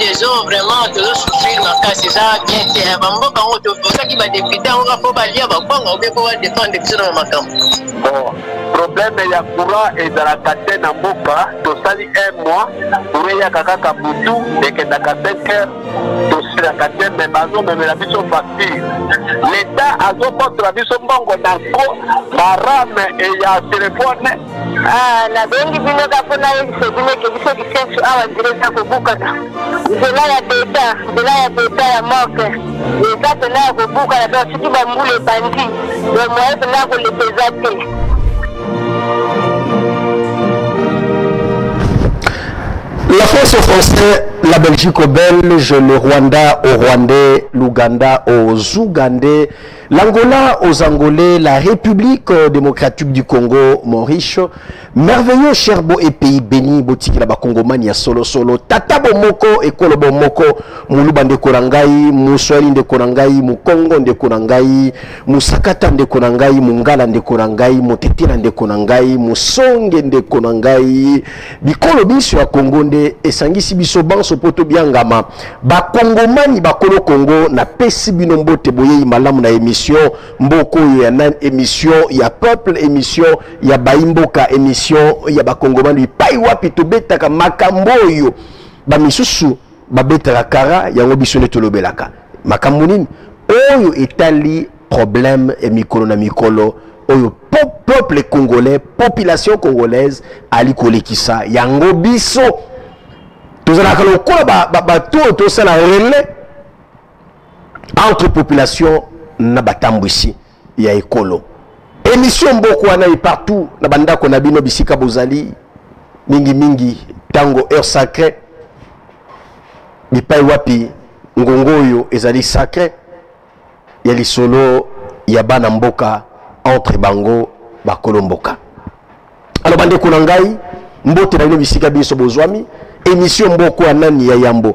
les gens vraiment toujours souffrir dans le cas, c'est ça, bien, c'est un bambou quand on te fait ça qui va députer, on va pas balayer, on va défendre des dans ma camp. Bon, problème, il y a courant et dans la catène en boca, tout ça dit un mois, pour y a caca kaboutou, et que dans la 5 heures, tout ça la catène, mais bazo, mais la mission facture. L'État a son contre la mission bango d'anko, baram et il y a téléphone. Ah, la bengi bino kapona c'est bino que biso qui cherche à direct ko buka. De là ya beta ya moque. Et ça tena ko buka la donc tu ba mbule bandi. Le moyen tena ko le pesate. La France au français, la Belgique au belge, le Rwanda au rwandais, l'Ouganda aux ougandais, l'Angola aux angolais, la République démocratique du Congo, Maurice, merveilleux Cherbo et pays béni, boutique là-bas Congomani ya solo solo, Tata Bomoko et Kolobo Moko, Mouluba de Korangai, Moussoali de Korangai, Moukongo de Korangai, Moussakata de Korangai, Mungala de Korangai, Motetira de Korangai, Moussonge de Korangai, Bikolo biso ya Congo de esangisi biso banso poto biangama, ba Congomani ba Kolo Congo na pesi binombo teboye malamu na émission mboko ya nan émission ya peuple émission ya baimboka émission ya ba Congomani pai wapi to betaka makambo yo ba misusu ba betaka kara yango biso ne tolobelaka makambo nini oyo etali problème et mikolo na mikolo oyo peuple congolais population congolaise ali kolekisa yango biso tozalaka lokola bato tosala relais entre population na batambo ici ya ekolo émission mboko wana partout na bandako na bino bisika bozali mingi tango heure sacré bipai wapi ngongo oyo ezali sacré ya lisolo ya bana mboka entre bango bakolo mboka. Alors bandeko na ngai mbote na bino bisika biso bozwami émission mboko anani ya yambo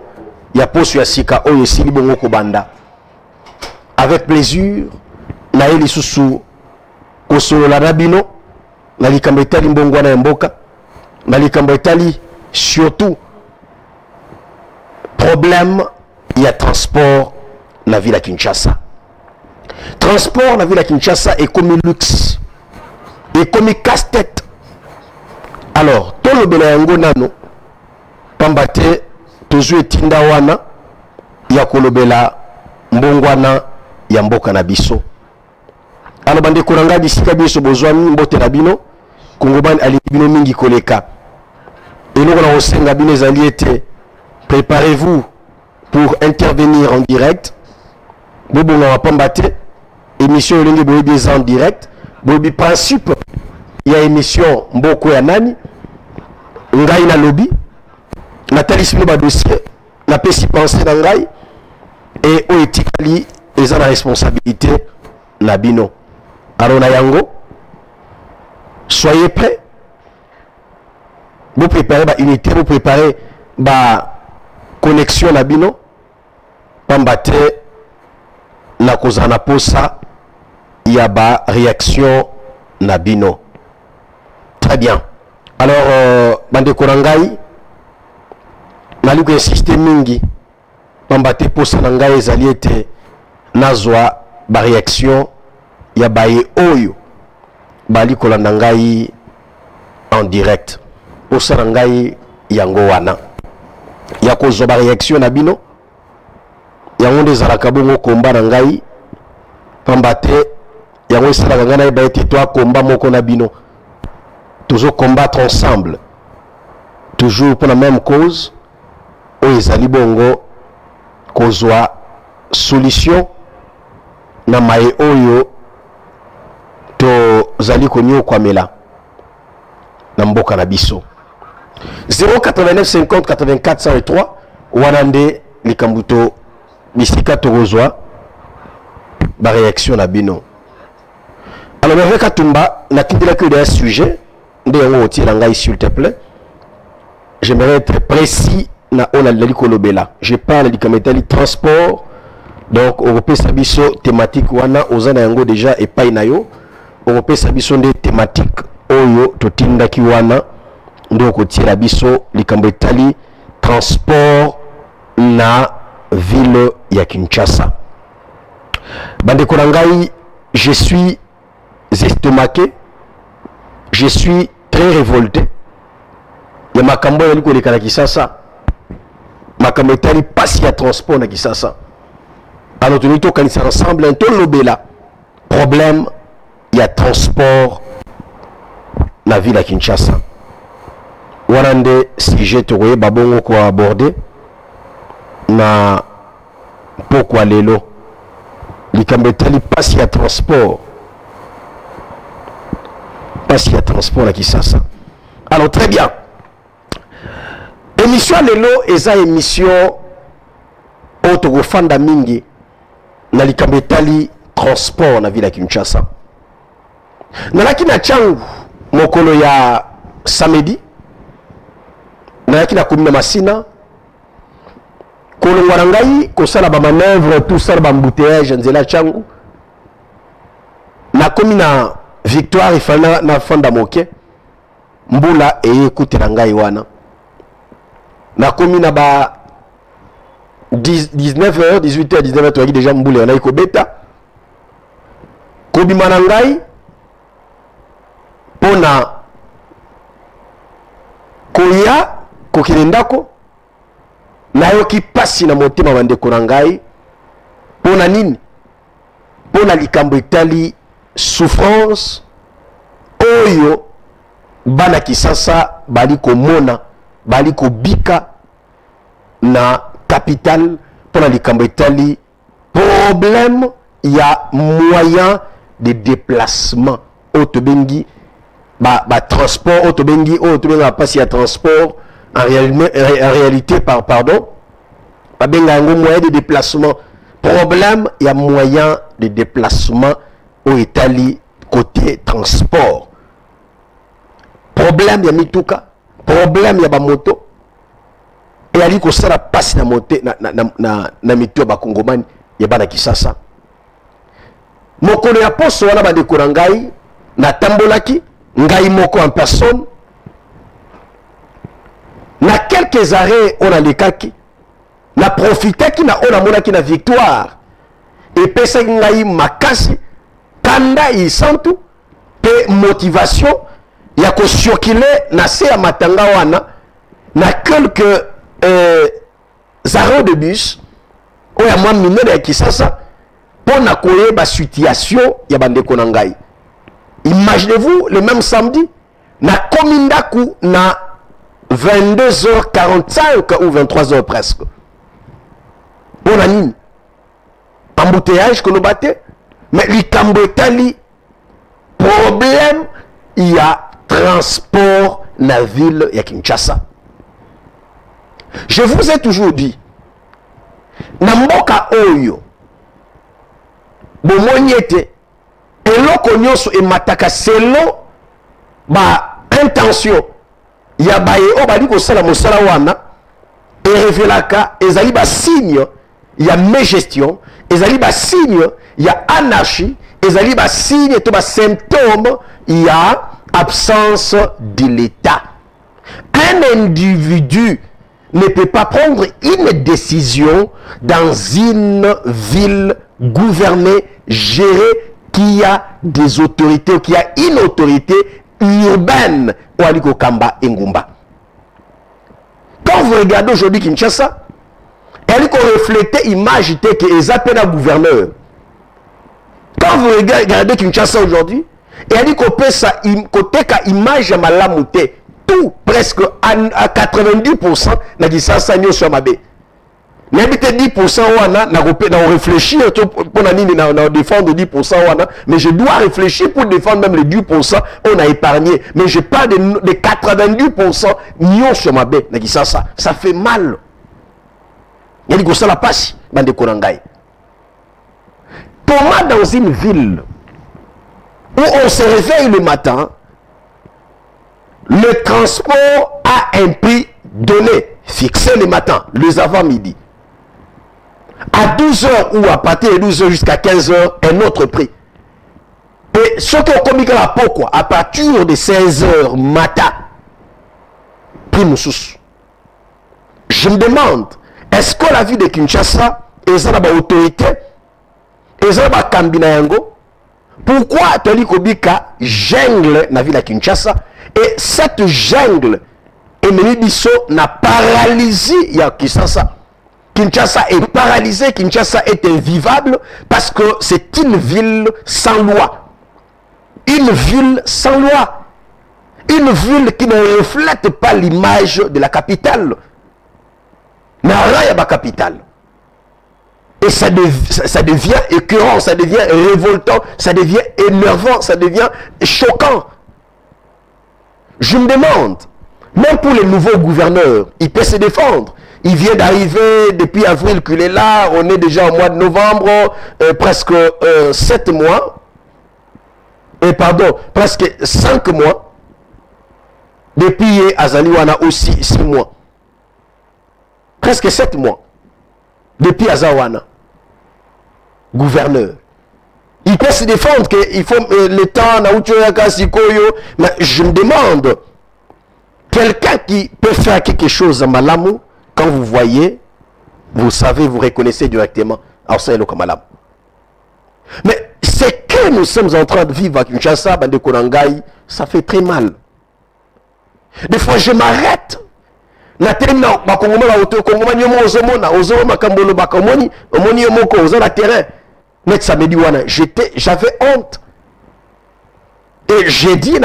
ya poso ya sika oyo sili bongo ko banda avec plaisir na eli susu kosolo la rabino na likambo etali mbongo na mboka na likambo etali surtout problème ya transport na ville ya Kinshasa. Transport na ville ya Kinshasa est comme luxe et comme casse-tête. Alors tout le bela yango nano pambate tozu etinda wana ya kolobela mbongwana ya mboka na biso. Alors bande koranga bisika biso bozwami mbote na bino Kongomani ali bino mingi koleka. Et nous on a osenga bino ezali ete préparez-vous pour intervenir en direct. Bobonga wa pambate émission lingi boyebi en direct. Boyebi principe ya émission mboko ya nani ngai na lobby natalisi bino ba dossier na pesi penser na ngai et o etikali eza na responsabilité na bino. Alors na yango soyez prêts, vous préparez ba unité, vous préparez ba connexion na bino pambate na kozana posa ya ba réaction na bino. Très bien. Alors bande korangai naliko insister mingi pambate posa na ngai ezali ete nazwa ba réaction ya baye oyo bali kolanda ngai en direct posa na ngai yango wana ya kozwa ba réaction na bino yango nde ezalaka bongo komba na ngai pambate yango esalaka ngai nayeba ete to komba moko na bino toujours combattre ensemble toujours pour la même cause oyo ezali bongo kozwa solution na maye oyo to zali konyo kwamela na mboka na biso 089 50 84 103 wanande likambuto bisika tozwa ba réaction na bino. Alors Merveille Katumba na tindela que d'un sujet nde yango otira ngai s'il te plaît. J'aimerais être précis na ona likolobela. Je parle du kametali transport. Donc on repère sa biso thématique wana ozana yango déjà et pas nayo. On repère sa biso des thématiques oyo totinda ki wana ndo ko tira biso likambo etali transport na ville ya Kinshasa. Bandeko na ngai, je suis estomaqué, je suis très révolté. Ya makambo ya liko leka na Kisasa, makambo etali pasi ya transport na Kisasa. Alors nous to kanisa ensemble un to lobela problème ya transport na ville ya Kinshasa. Wanande sujet tokoye babongo ko aborder na pourquoi lelo likambo etali pasi ya transport na Kisasa. Alors très bien, émission lelo eza émission otokofanda mingi na likambo etali transport na ville ya Kinshasa. Nalaki na changu mokolo ya samedi, nalaki na komina Masina kolongwa na ngai kosala ba manœuvre tout ça ba embouteillage nzela changu na komina Victoire ifana na fanda moke mbula ekutela ngai wana na komina ba 19h 18h 19h toaki déjà mbula wana ikobeta kobima na ngai pona koya kokende ndako nayoki pasi na motema bandeko na ngai pona nini, pona likambo etali souffrance oyo bana Kisasa bali komona bali kobika na capital, pona likambo etali problème ya moyen de déplacement autobengi ba transport autobengi autobenga pasi ya transport en réalité pardon ba benga ngo moyen de déplacement, problème ya moyen de déplacement au Italie côté transport, problème ya mituka, problème ya ba moto et ali ko sala passe na moté na mituka ba kongomani ya bana Kisasa. Mokolo ya poso wana bandeko na ngai na tambolaki ngai moko en personne na quelques arrêts on a lekaki na profitaki na on a monaki na Victoire et pesa ngai makasi kanda isantu pe motivation ya ko circuler na se ya matanga wana na quelques arrêts de bus o ya mwa minene ya Kisasa pona koyeba situation ya bandeko na ngai. Imaginez-vous le même samedi na komindaku na 22h45 ou 23h presque. On a nini embouteillage que nous battons, mais likambo etali problème il y a transport na ville ya Kinshasa. Je vous ai toujours dit na mboka oyo bomonyete eloko nyonso emataka selon ba intention ya baye o bali ko sala mosala wana e révélaka ezali ba signe ya mégestion, ezali ba signe ya anarchie, ezali ba signe to ba symptôme ya absence de l'État. Un individu ne peut pas prendre une décision dans une ville gouvernée, gérée, qui a des autorités, qui a une autorité urbaine au Aliko Kamba et Ngumba. Quand vous regardez aujourd'hui Kinshasa, elle reflète l'image que les appels à gouverneur. Quand vous regardez Kinshasa aujourd'hui, elle dit qu'on peut ça côté image à malamouté. Tout presque à 90% na Kinshasa nyo sur Mabé. N'habite 10% wana na réfléchir pour na défendre 10% wana, mais je dois réfléchir pour défendre même les 10% on a épargné, mais je parle de 90% nyo sur Mabé na Kinshasa. Ça fait mal. Il y a ça la passe bande konangai. Comment dans une ville où on se réveille le matin, le transport a un prix donné, fixé le matin, les avant-midi. À 12h ou à partir de 12h jusqu'à 15h, un autre prix. Et ce qui est commis pourquoi à partir de 16h matin, prix moussous. Je me demande, est-ce que la ville de Kinshasa est une autorité, est une kambina yango? Pourquoi Toli Kobika jungle na ville de Kinshasa et cette jungle est menée biso na paralysie ya Kinshasa? Kinshasa est paralysé, Kinshasa est invivable parce que c'est une ville sans loi. Une ville sans loi. Une ville qui ne reflète pas l'image de la capitale. Nara yaba capitale. Et ça devient écœurant, ça devient révoltant, ça devient énervant, ça devient choquant. Je me demande, même pour les nouveaux gouverneurs, il peut se défendre. Il vient d'arriver depuis avril qu'il est là, on est déjà au mois de novembre, presque 7 mois, presque 5 mois. Depuis Azali Wana aussi 6 mois. Presque 7 mois. Depuis Azawana. Gouverneur. Il peut se défendre qu'il faut le temps, mais je me demande, quelqu'un qui peut faire quelque chose à Malamu, quand vous voyez, vous savez, vous reconnaissez directement. Alors ça est le Kamalam. Mais c'est que nous sommes en train de vivre à Kinshasa, Bande Konangai, ça fait très mal. Des fois, je m'arrête. J'avais honte. Et j'ai dit,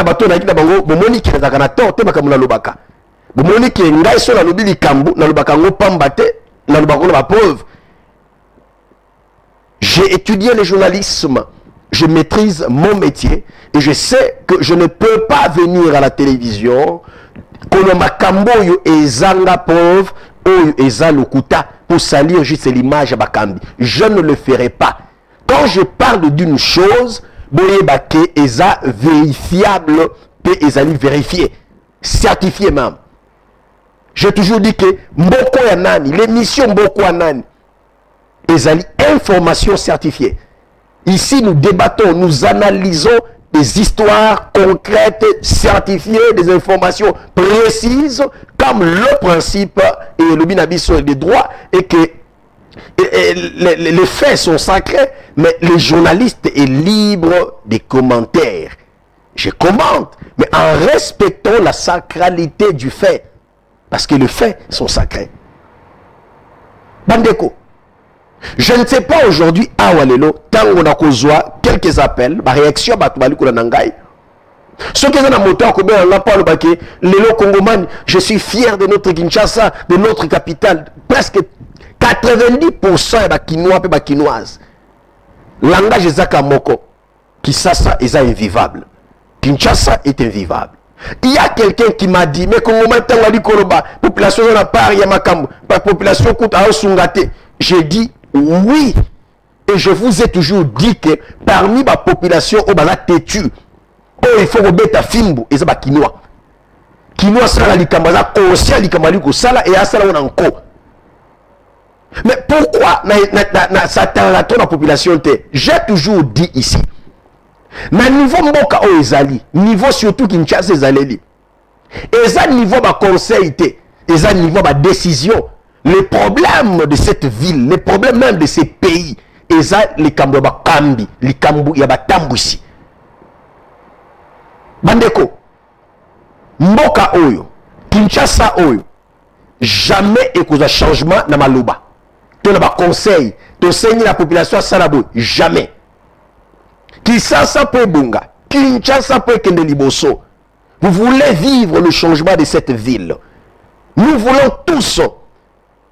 j'ai étudié le journalisme, je maîtrise mon métier et je sais que je ne peux pas venir à la télévision pour salir juste l'image à Bakambi. Je ne le ferai pas. Quand je parle d'une chose, Boyebake eza vérifiable, vérifié, certifié même. J'ai toujours dit que Mboko Yanani, l'émission Mboko Yanani, ezali information certifiée. Ici, nous débattons, nous analysons des histoires concrètes, certifiées, des informations précises, comme le principe et le binabiso des droits, et que les faits sont sacrés, mais le journaliste est libre des commentaires. Je commente, mais en respectant la sacralité du fait, parce que les faits sont sacrés. Bandeko, je ne sais pas aujourd'hui, Awalelo, tant on a kozwa quelques appels, ma réaction, ceux qui sont dans moteur, Lelo Congoman, je suis fier de notre Kinshasa, de notre capitale, presque 90% de Kinois et Kinoises. Langage Zaka Moko, Kinshasa est invivable. Kinshasa est invivable. Il y a quelqu'un qui m'a dit, mais Congoman, la population n'a pas, il y a ma population coûte à Sungate. J'ai dit, oui, et je vous ai toujours dit que parmi ma population, têtu, il faut que beta fimbo, et ça va Kinois. Kinois, ça va l'ikamaza, conscient l'ikamaliko, ça là, et à ça là, on a encore. Mais pourquoi ça t'a la population? J'ai toujours dit ici, mais niveau Mboka o ezali, niveau surtout Kinshasa ezali, et ça niveau ba conseil, et ça niveau ba décision. Les problèmes de cette ville, les problèmes même de ces pays, et ça, les Kamboba Kambi, les Kambu, il y a Tambusi. Bandeko, Mboka Oyo, Kinshasa Oyo, jamais il y a changement dans Malouba. Tu n'as pas conseil, tu enseignes la population à Salabo, jamais. Kinshasa peut bunga, Kinshasa peut kende liboso. Vous voulez vivre le changement de cette ville. Nous voulons tous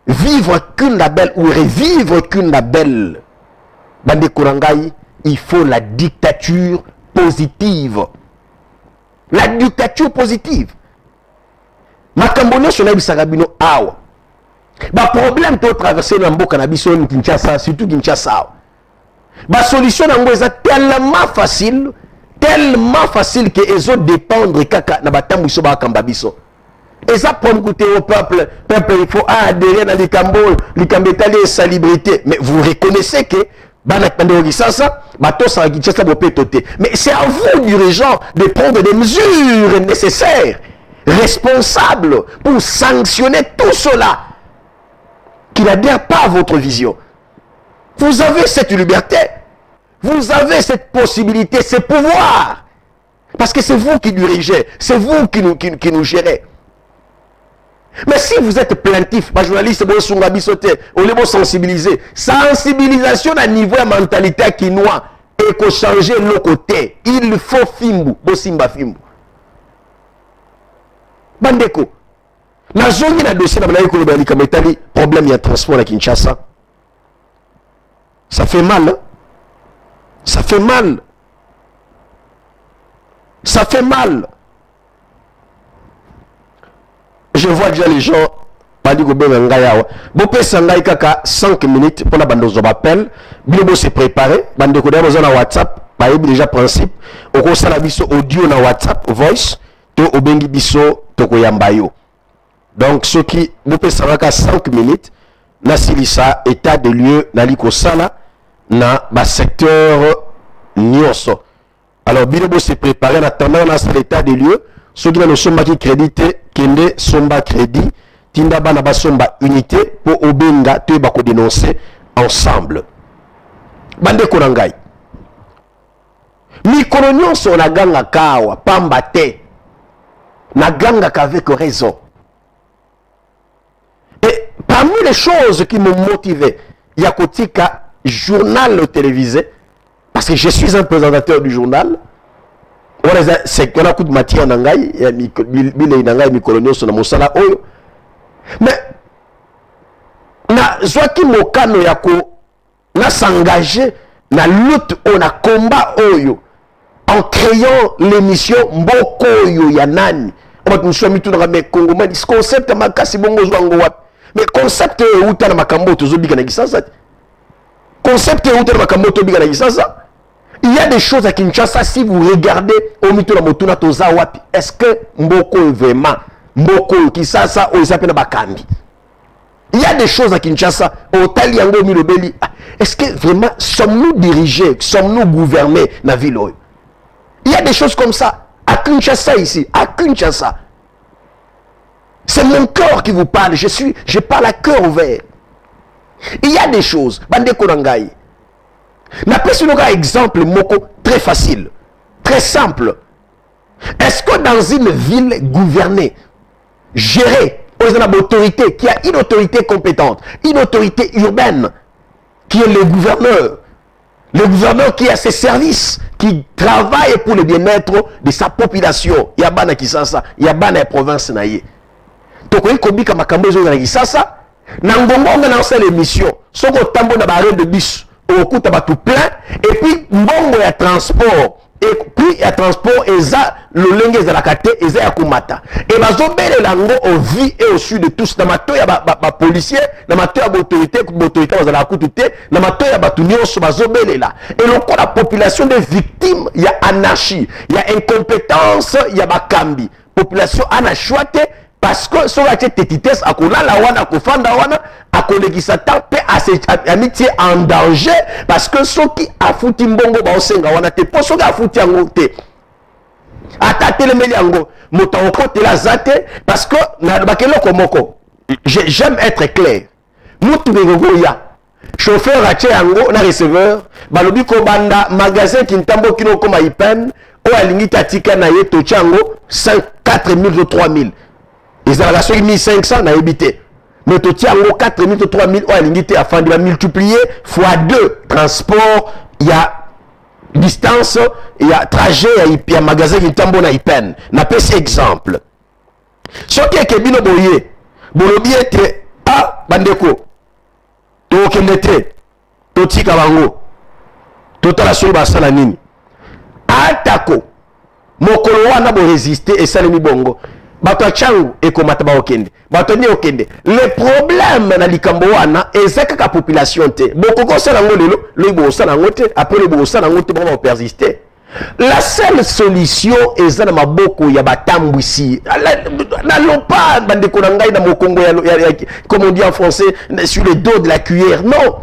vivre qu'une label ou revivre qu'une label. Bande Korangai, il faut la dictature positive. La dictature positive. Makambone sur la Bisagabino awa. Ba problème pour traverser dans Mboka Nabiso Kinshasa, surtout Kinshasa. Ba solution nango est tellement facile que les autres dépendent kaka na batambu so ba kambabiso. Et ça pour goûter au peuple, il faut adhérer dans les Cambodges, les Cambétalais et salubrité. Mais vous reconnaissez que mais c'est à vous, dirigeants, de prendre des mesures nécessaires, responsables, pour sanctionner tout cela qui n'adhèrent pas à votre vision. Vous avez cette liberté. Vous avez cette possibilité, ce pouvoir. Parce que c'est vous qui dirigez. C'est vous qui nous gérez. Mais si vous êtes plaintif, ma journaliste, on est sensibiliser. Sensibilisation à niveau de mentalité qui noie et qu'on change le côté. Il faut fimbu, bosimba fimbu. Bandeko. La zone de dossier de problème il y a transport à Kinshasa. Ça fait mal. Hein? Ça fait mal. Ça fait mal. Je vois déjà les gens. Bopé Sangai Kaka 5 minutes pour la bande de appel. Bilobo s'est préparé. Bande de codeurs dans WhatsApp. Par déjà principe. Au conseil la biso audio na WhatsApp voice. To obengi biso toko yambayo. Donc ceux qui Bopé Sangai 5 minutes. Na silisa état de lieu na likosala na ba secteur nyonso. Alors Bilobo s'est préparé en attendant dans l'état de lieu. Ceux qui n'ont somba qui crédité kende somba crédit. Tinda bana basomba unité pour obenga te bako dénoncer ensemble. Bande konangai. Mikolo nyonso na ganga kawa pamba te. Na ganga qu'avec raison. Et parmi les choses qui m'ont motivé, il y a kotika journal télévisé parce que je suis un présentateur du journal. C'est qu'on a coup de matière nangai, il y a bile nangai mikolo nyonso na mosala oyo. Mais na zwaki mokano yako na s'engager na lutte on a combat oyo en créant l'émission Mboko oyo ya nani on nous sommes tout dans mais Congo mais ce concept makasi bongo zwango wapi mais concept uta na makambo tozobika na Kisasa concept uta na makambo tozobika na Kisasa il y a des choses à Kinshasa si vous regardez au mito na motuna toza wapi est-ce que Mboko est vraiment Mboko Kisasa o isape na bakambi. Il y a des choses à Kinshasa au Taliango Milobeli. Est-ce que vraiment sommes-nous dirigés, sommes-nous gouvernés na ville? Il y a des choses comme ça à Kinshasa ici, à Kinshasa. C'est mon cœur qui vous parle, je parle à cœur ouvert. Il y a des choses, bande korangai. Na pesi un exemple moko très facile, très simple. Est-ce que dans une ville gouvernée gérée aux autorités, qui a une autorité compétente, une autorité urbaine, qui est le gouverneur qui a ses services, qui travaille pour le bien-être de sa population, il y a bana Kisasa, il y a bana province naïe. Donc il y a makambo zo na Kisasa, na ngongo on a lancé l'émission, soko tambo na barre de bus, au coup t'as tout plein, et puis mbongo ya transport. Et puis il y a transport et ça le lingue de la kate et ça kumata et bazobele lango au vie et au sud de tous na mato ya ba policier na mato ya autorité dans la coutute na mato ya batunio so bazobele là et donc la population des victimes il y a anarchie il y a incompétence il y a bakambi population anachouate parce que sur la tétitesse akona la wana kofanda wana akolekisa tape amitié en danger parce que ceux qui a fouti mbongo ba osenga wana te po soki a fouti yango te ata telemeli yango moto okote la zate parce que na bakeloko moko j'aime être clair mutu ngego ya chauffeur ache yango na receveur balobi ko banda magasin kintambo kino koma ipen o alingi tatika na ye to chango 4000 ou 3000 ils ont la somme 1500 na habité. Mais tu tiens 4000 ou 3000 à l'unité afin de multiplier fois 2 transport, il y a distance, il y a trajet, il y a magasin qui tambo na ipen. Na pèse exemple. Ce qui est que bino boye, bolobi était ah bandeko. To kendete, to tika bango. To tala sur basala nini. Atako. Mokolo wana bo résister et ça le bongo. Bato changu eko mataba okende bato ni okende le problème na likambo wana ezaka ka population te boko ko sala ngolelo le bo sala ngote après le bo sala ngote ba persister la seule solution est na maboko ya batambwisi na lopa bande ko ngai na mokongo ya comme on dit en français sur le dos de la cuillère non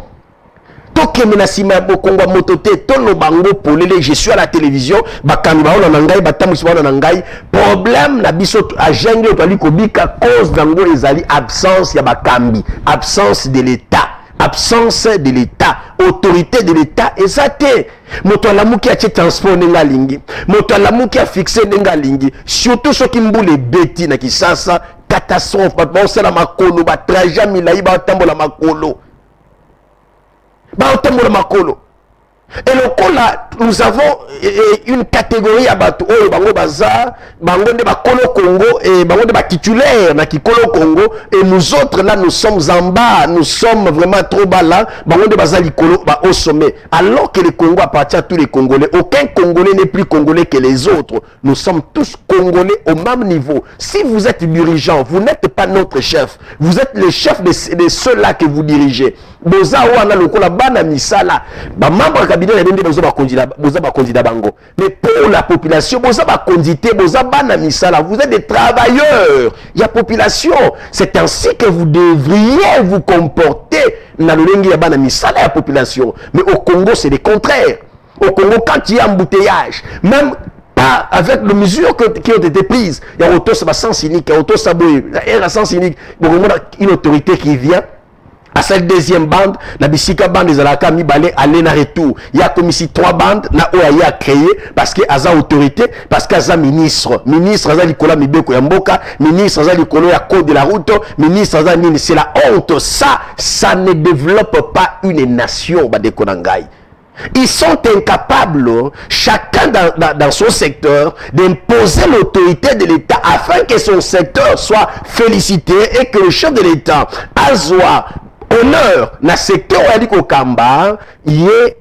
toke menasima ya bokongo motote tolo bango polele je suis à la télévision bakambi baona na ngai batamusi baona na ngai problème na biso agenge to kobika cause dango ezali absence ya bakambi, absence de l'état, absence de l'état, autorité de l'état ezate moto alamuki a transport nenga lingi, moto alamuki a fixé nenga lingi, surtout ceux qui mbule beti na Kisasa catastrophe ba sala makolo ba trajet milai ba tambola makolo. Et le là, nous avons une catégorie à bateau, bango bazar, bango de bakolo Congo et bango de titulaire na kikolo Congo, et nous autres là nous sommes en bas, nous sommes vraiment trop bas là, bango de bazar likolo au sommet. Alors que le Congo appartient à tous les Congolais, aucun Congolais n'est plus Congolais que les autres. Nous sommes tous Congolais au même niveau. Si vous êtes dirigeant, vous n'êtes pas notre chef, vous êtes le chef de ceux-là que vous dirigez. Boza wana lokola bana misala ba membre cabinet ya bende boza ba candidat bango, mais pour la population boza ba candidat boza bana misala, vous êtes des travailleurs, il y a population, c'est ainsi que vous devriez vous comporter na lolenge ya bana misala ya population. Mais au Congo c'est le contraire. Au Congo quand il y a embouteillage, même pas avec les mesures qui ont été prises, il y a auto ça sens unique, il y a auto ça boy, il y a sens unique, une autorité qui vient à cette deuxième bande, la bisika bande des alaka mi balé aller na retour. Il y a comme ici 3 bandes, na oya a créé parce que aza autorité, parce qu'aza ministre aza likola mibeko ya mboka, ministre aza likolo ya code de la route, ministre aza nini, c'est la honte. Ça ne développe pas une nation badekonangai. Ils sont incapables, chacun dans son secteur, d'imposer l'autorité de l'État afin que son secteur soit félicité et que le chef de l'État soit honneur na secteur où Kamba yé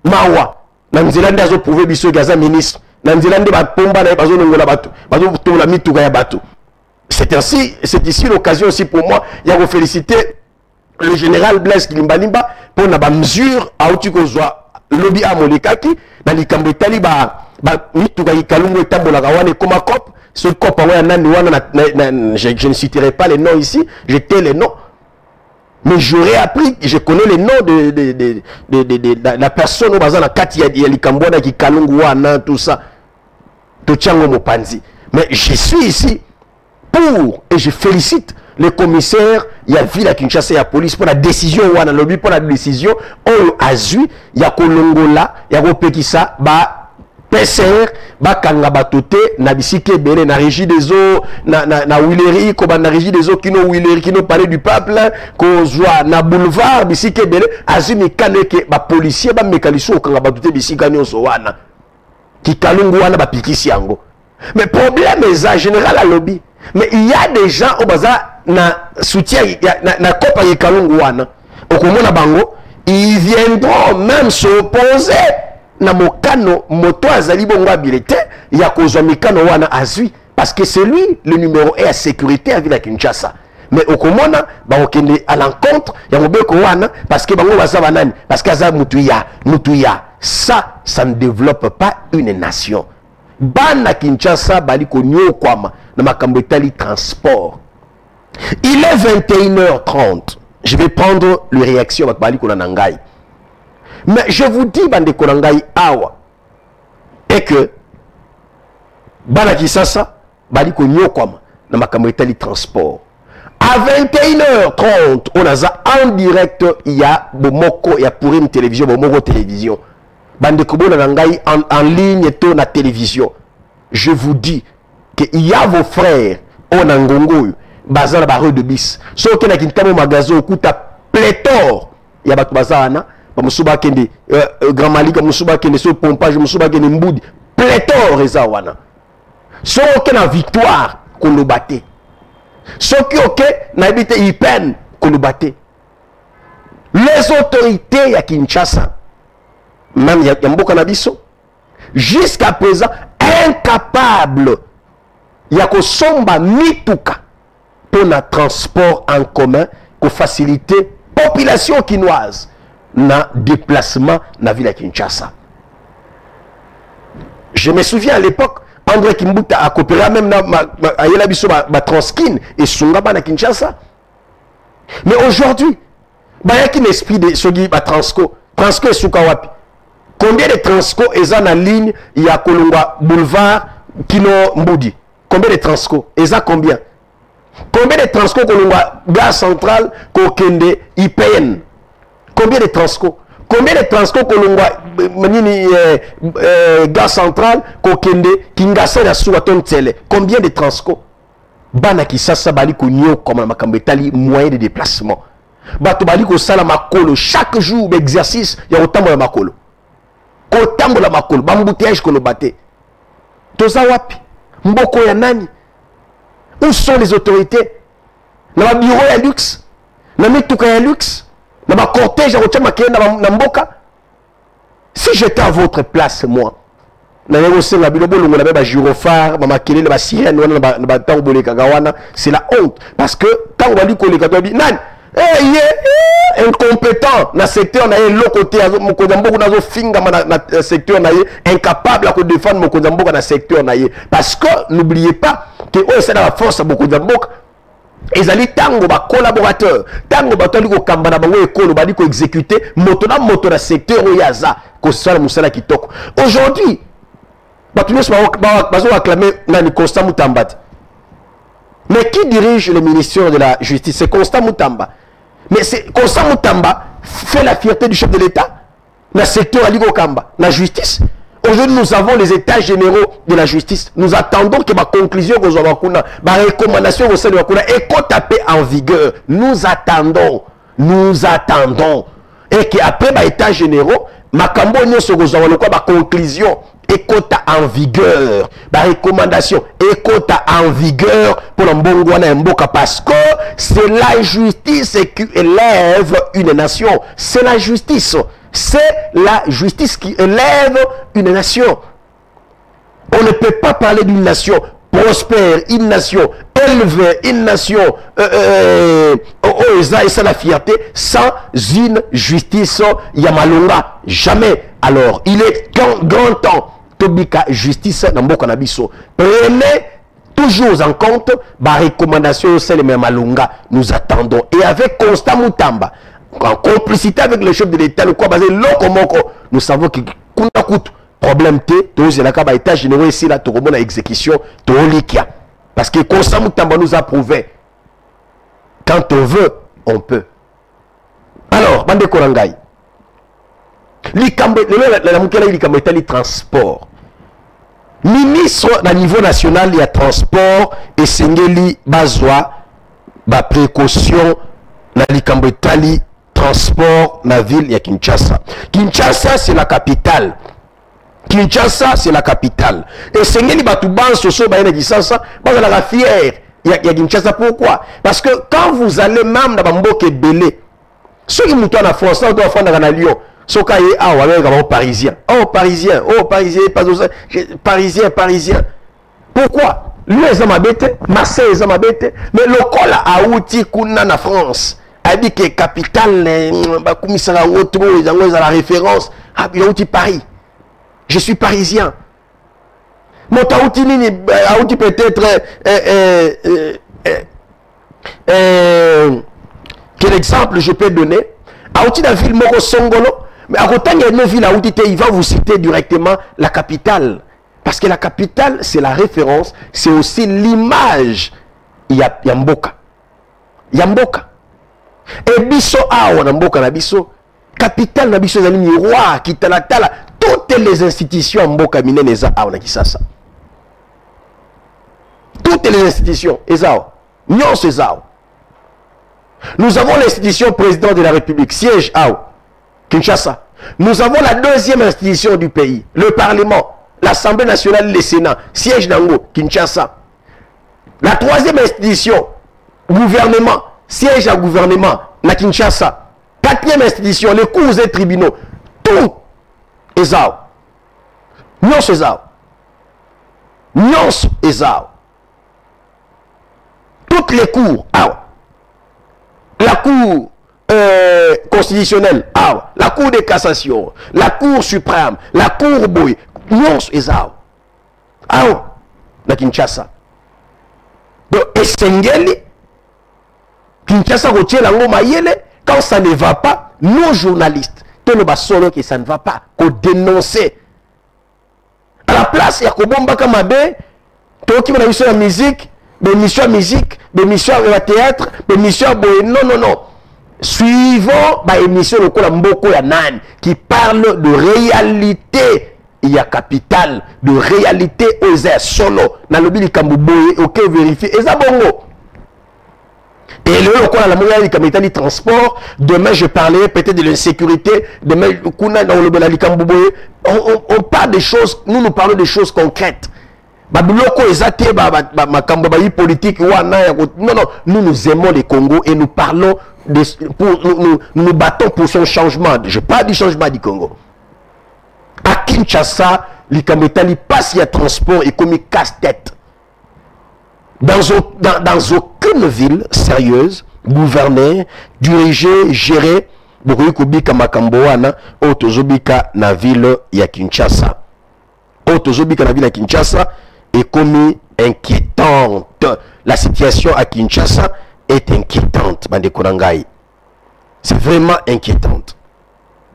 mawa na nzilande azo prouver biso gaza ministre na nzilande ba pomba na bazo longola bato bazo tola mituka ya bato. C'est ici l'occasion aussi pour moi ya ko féliciter le général Blaise Kilimbalimba pour na ba mesure auti ko zwa lobby a molekaki na likambo etali ba mituka ikalungu etambola kawane comme cop ce cop wa nani wana je ne citerai pas les noms ici, je tais les noms. Mais j'aurais appris, je connais les noms de la personne au bazar kati ya likambona ki kalungu wana tout ça. Tochango Mopanzi. Mais je suis ici pour et je félicite le commissaire, il y a ville à Kinshasa, il y a police pour la décision wana lobby pour la décision on azui, il y a Kolongola, il y a Kopekisa ba PCR bakanga batote na bisike bele na régie des eaux na Willery ko ba na régie des eaux kino Willery kino parler du peuple ko zwa na boulevard bisike bele azumi kaneke ba policier ba mekaliso kanga batote bisika nyonso wana kikalungu wana ba pikisi yango. Mais problème est en général à lobby, mais il y a des gens au bazar na soutien na kopa kikalungu wana okomona bango ils viendront même s'opposer na mokano moto azali bongo habilité ya kozwa mikano wana azui parce que c'est lui le numéro 1 à sécurité à ville Kinshasa. Mais okomona ba okende à l'encontre ya mobeko wana parce que bango baza banani parce que aza mutuya ça ne développe pas une nation. Bana Kinshasa bali ko nyokwama na makambo etali transport. Il est 21h30. Je vais prendre les réactions avec bali ko na ngai. Mais je vous dis, bande Kolangai awa, et que Bana Kisasa, bali ko nyokwama na makambo etali transport. À 21h30, on a en direct, il y a Bomoko, il y a pour une télévision, Bomoko télévision. Bande Kobo Nangai en ligne et na télévision. Je vous dis qu'il y a vos frères, on a Ngongo, Bazar Barre de Bis. Sauf qu'il y a un magasin, Kuta pléthore, il y a Bazana. Musuba kende Grand Malika musuba kende so pompage musuba kende mbudi pléthore eza wana so que na victoire qu'on le battait so que na habité ipen qu'on le battait les autorités ya Kinshasa même ya mboka na biso jusqu'à présent incapables ya ko somba mituka pour na transport en commun pour faciliter population quinoise na déplacement na ville à Kinshasa. Je me souviens à l'époque, André Kimbuta a coopéré même à Yelabiso ma Transkin et Sungaba na Kinshasa. Mais aujourd'hui, bayaki na esprit de soki ba transco esuka wapi combien de transco eza na ligne ya kolongwa boulevard kino mbudi combien de transco eza combien de transco kolongwa gare centrale kokende IPN combien de transco kolongwa nini gare centrale kokende Kingasa na Suwaton Tsele combien de transco bana Kisasa bali konyo comme makambo etali moyen de déplacement bato bali ko sala makolo chaque jour d'exercice ya otambola makolo bambouteillage ko lobate toza wapi mboko ya nani où sont les autorités na bureau ya luxe na mituka ya luxe na ba cortège ya chama kenda na mboka si j'étais à votre place moi na négocier la bilo bolongo na ba gyrophare ba makelele ba sirène wana na ba tango boleka gawana c'est la honte parce que tango bali ko leka to bi nani incompétent na secteur na l'autre côté mokonza mboka nazo finga na secteur na incapable à défendre mokonza mboka na secteur na parce que n'oubliez pas que c'est la force mokonza mboka ezali tango ba collaborateur tango batali ko kamba na bango ekolo bali ko exécuter moto na secteur oyaza ko sala musala kitoko aujourd'hui batunyos bazo acclamer nani Constant Mutamba. Mais qui dirige le ministère de la Justice? C'est Constant Mutamba. Mais Constant Mutamba fait la fierté du chef de l'État. Dans le secteur Aligo Kamba, la justice. Aujourd'hui, nous avons les états généraux de la justice. Nous attendons que ma conclusion, ma recommandation au sein de la et qu'on tape en vigueur. Nous attendons. Et qu'après les états généraux, ma conclusion et en vigueur. La recommandation et en vigueur pour le Mboka parce que c'est la justice qui élève une nation. C'est la justice. C'est la justice qui élève une nation. On ne peut pas parler d'une nation prospère, une nation élevée, une nation et ça la fierté sans une justice Yamalonga. Jamais. Alors, il est grand temps Tobika justice na mboka na biso. Prenez toujours en compte la recommandation c'est le même Malunga. Nous attendons. Et avec Constant Mutamba, en complicité avec le chef de l'État, le quoi basé Lokomoko, nous savons que coûte problème T, tous les cas état généraux ici là, tout le monde a exécution, tout likia. Parce que Constant Mutamba nous a prouvé quand on veut, on peut. Alors, Bande Korangai. Le transport. Ministre à niveau national, il y a transport et Sengeli Bazwa, ba précaution, na likambetali transport na ville ya Kinshasa. Kinshasa, c'est la capitale. Kinshasa, c'est la capitale. Et Sengeli Batouban, Soso, Bayana Kinshasa, la fière. Il y a Kinshasa. Pourquoi? Parce que quand vous allez même dans Mboke Belé, ceux qui montent en France, on doit faire dans Lyon. Soka ye ah ouais parisien. Oh parisien, parisien. Pourquoi? Lui ils ont bête, Marseille ils ont bête, mais le col a outil kuna na France. A dit que capitale ba commissaire autre ils ont la référence. Ah il a outil Paris. Je suis parisien. Mon outil nini outil peut-être quel exemple je peux donner? Outil de la ville Moko Songolo. Mais à côté de nos villes, il va vous citer directement la capitale. Parce que la capitale, c'est la référence, c'est aussi l'image. Il y a Mboka. Yamboka. Et Bisso Awa, Mboka na Bisso. Capitale na Bisso, c'est roi, qui tala. Toutes les institutions Mboka Minen et Awa na Kisasa. Toutes les institutions, Ezao. Nyon Ezao. Nous avons l'institution président de la République, siège Awa. Kinshasa. Nous avons la deuxième institution du pays, le Parlement, l'Assemblée nationale, le Sénat, siège d'Ango, Kinshasa. La troisième institution, gouvernement, siège à gouvernement, la Kinshasa. Quatrième institution, les cours et tribunaux, tout est Zao. Nyons est Zao. Nyons est Zao. Toutes les cours, la cour constitutionnelle, la cour de cassation, la cour suprême, la cour boy, Nyons et Zao. La Kinshasa. Donc, Essengeli, Kinshasa retient la Mayele, quand ça ne va pas, nos journalistes, tout le solo que ça ne va pas, qu'on dénonce. À la place, il y a Kobomba Kamabe, tout qui va la musique, des missions musique, des missions au théâtre, des missions non, non, non. Suivons bah, émission Mboko ya Nan qui parle de réalité. Il y a capital de réalité aux solo. Dans le billet Kambuboye, ok, vérifier. Et ça bongo. Et le la moyenne du transport, demain je parlerai peut-être de l'insécurité, demain on parle des choses, nous parlons des choses concrètes. Politique, non, non, nous aimons les Congo et nous parlons, nous nous battons pour son changement. Je parle du changement du Congo. À Kinshasa, l'Ikametali passe, il y a transport et comme il casse-tête. Dans aucune ville sérieuse, gouvernée, dirigée, gérée, Bukubika Makamboana, Otozobika na ville ya Kinshasa. Otozobika na ville ya Kinshasa est comme inquiétante. La situation à Kinshasa est inquiétante, Bande Korangai. C'est vraiment inquiétante.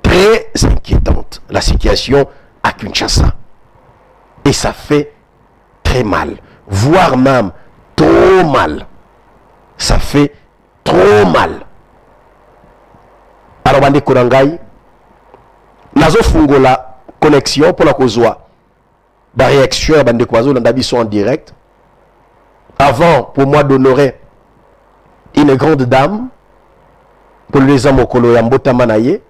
Très inquiétante, la situation à Kinshasa. Et ça fait très mal, voire même trop mal. Ça fait trop mal. Alors, Bande Korangai, nazo fungola connexion pour la kozwa. La réaction à Bande Koazo, sont en direct. Avant, pour moi, d'honorer une grande dame, pour les hommes au Kolo Yambota Manaye,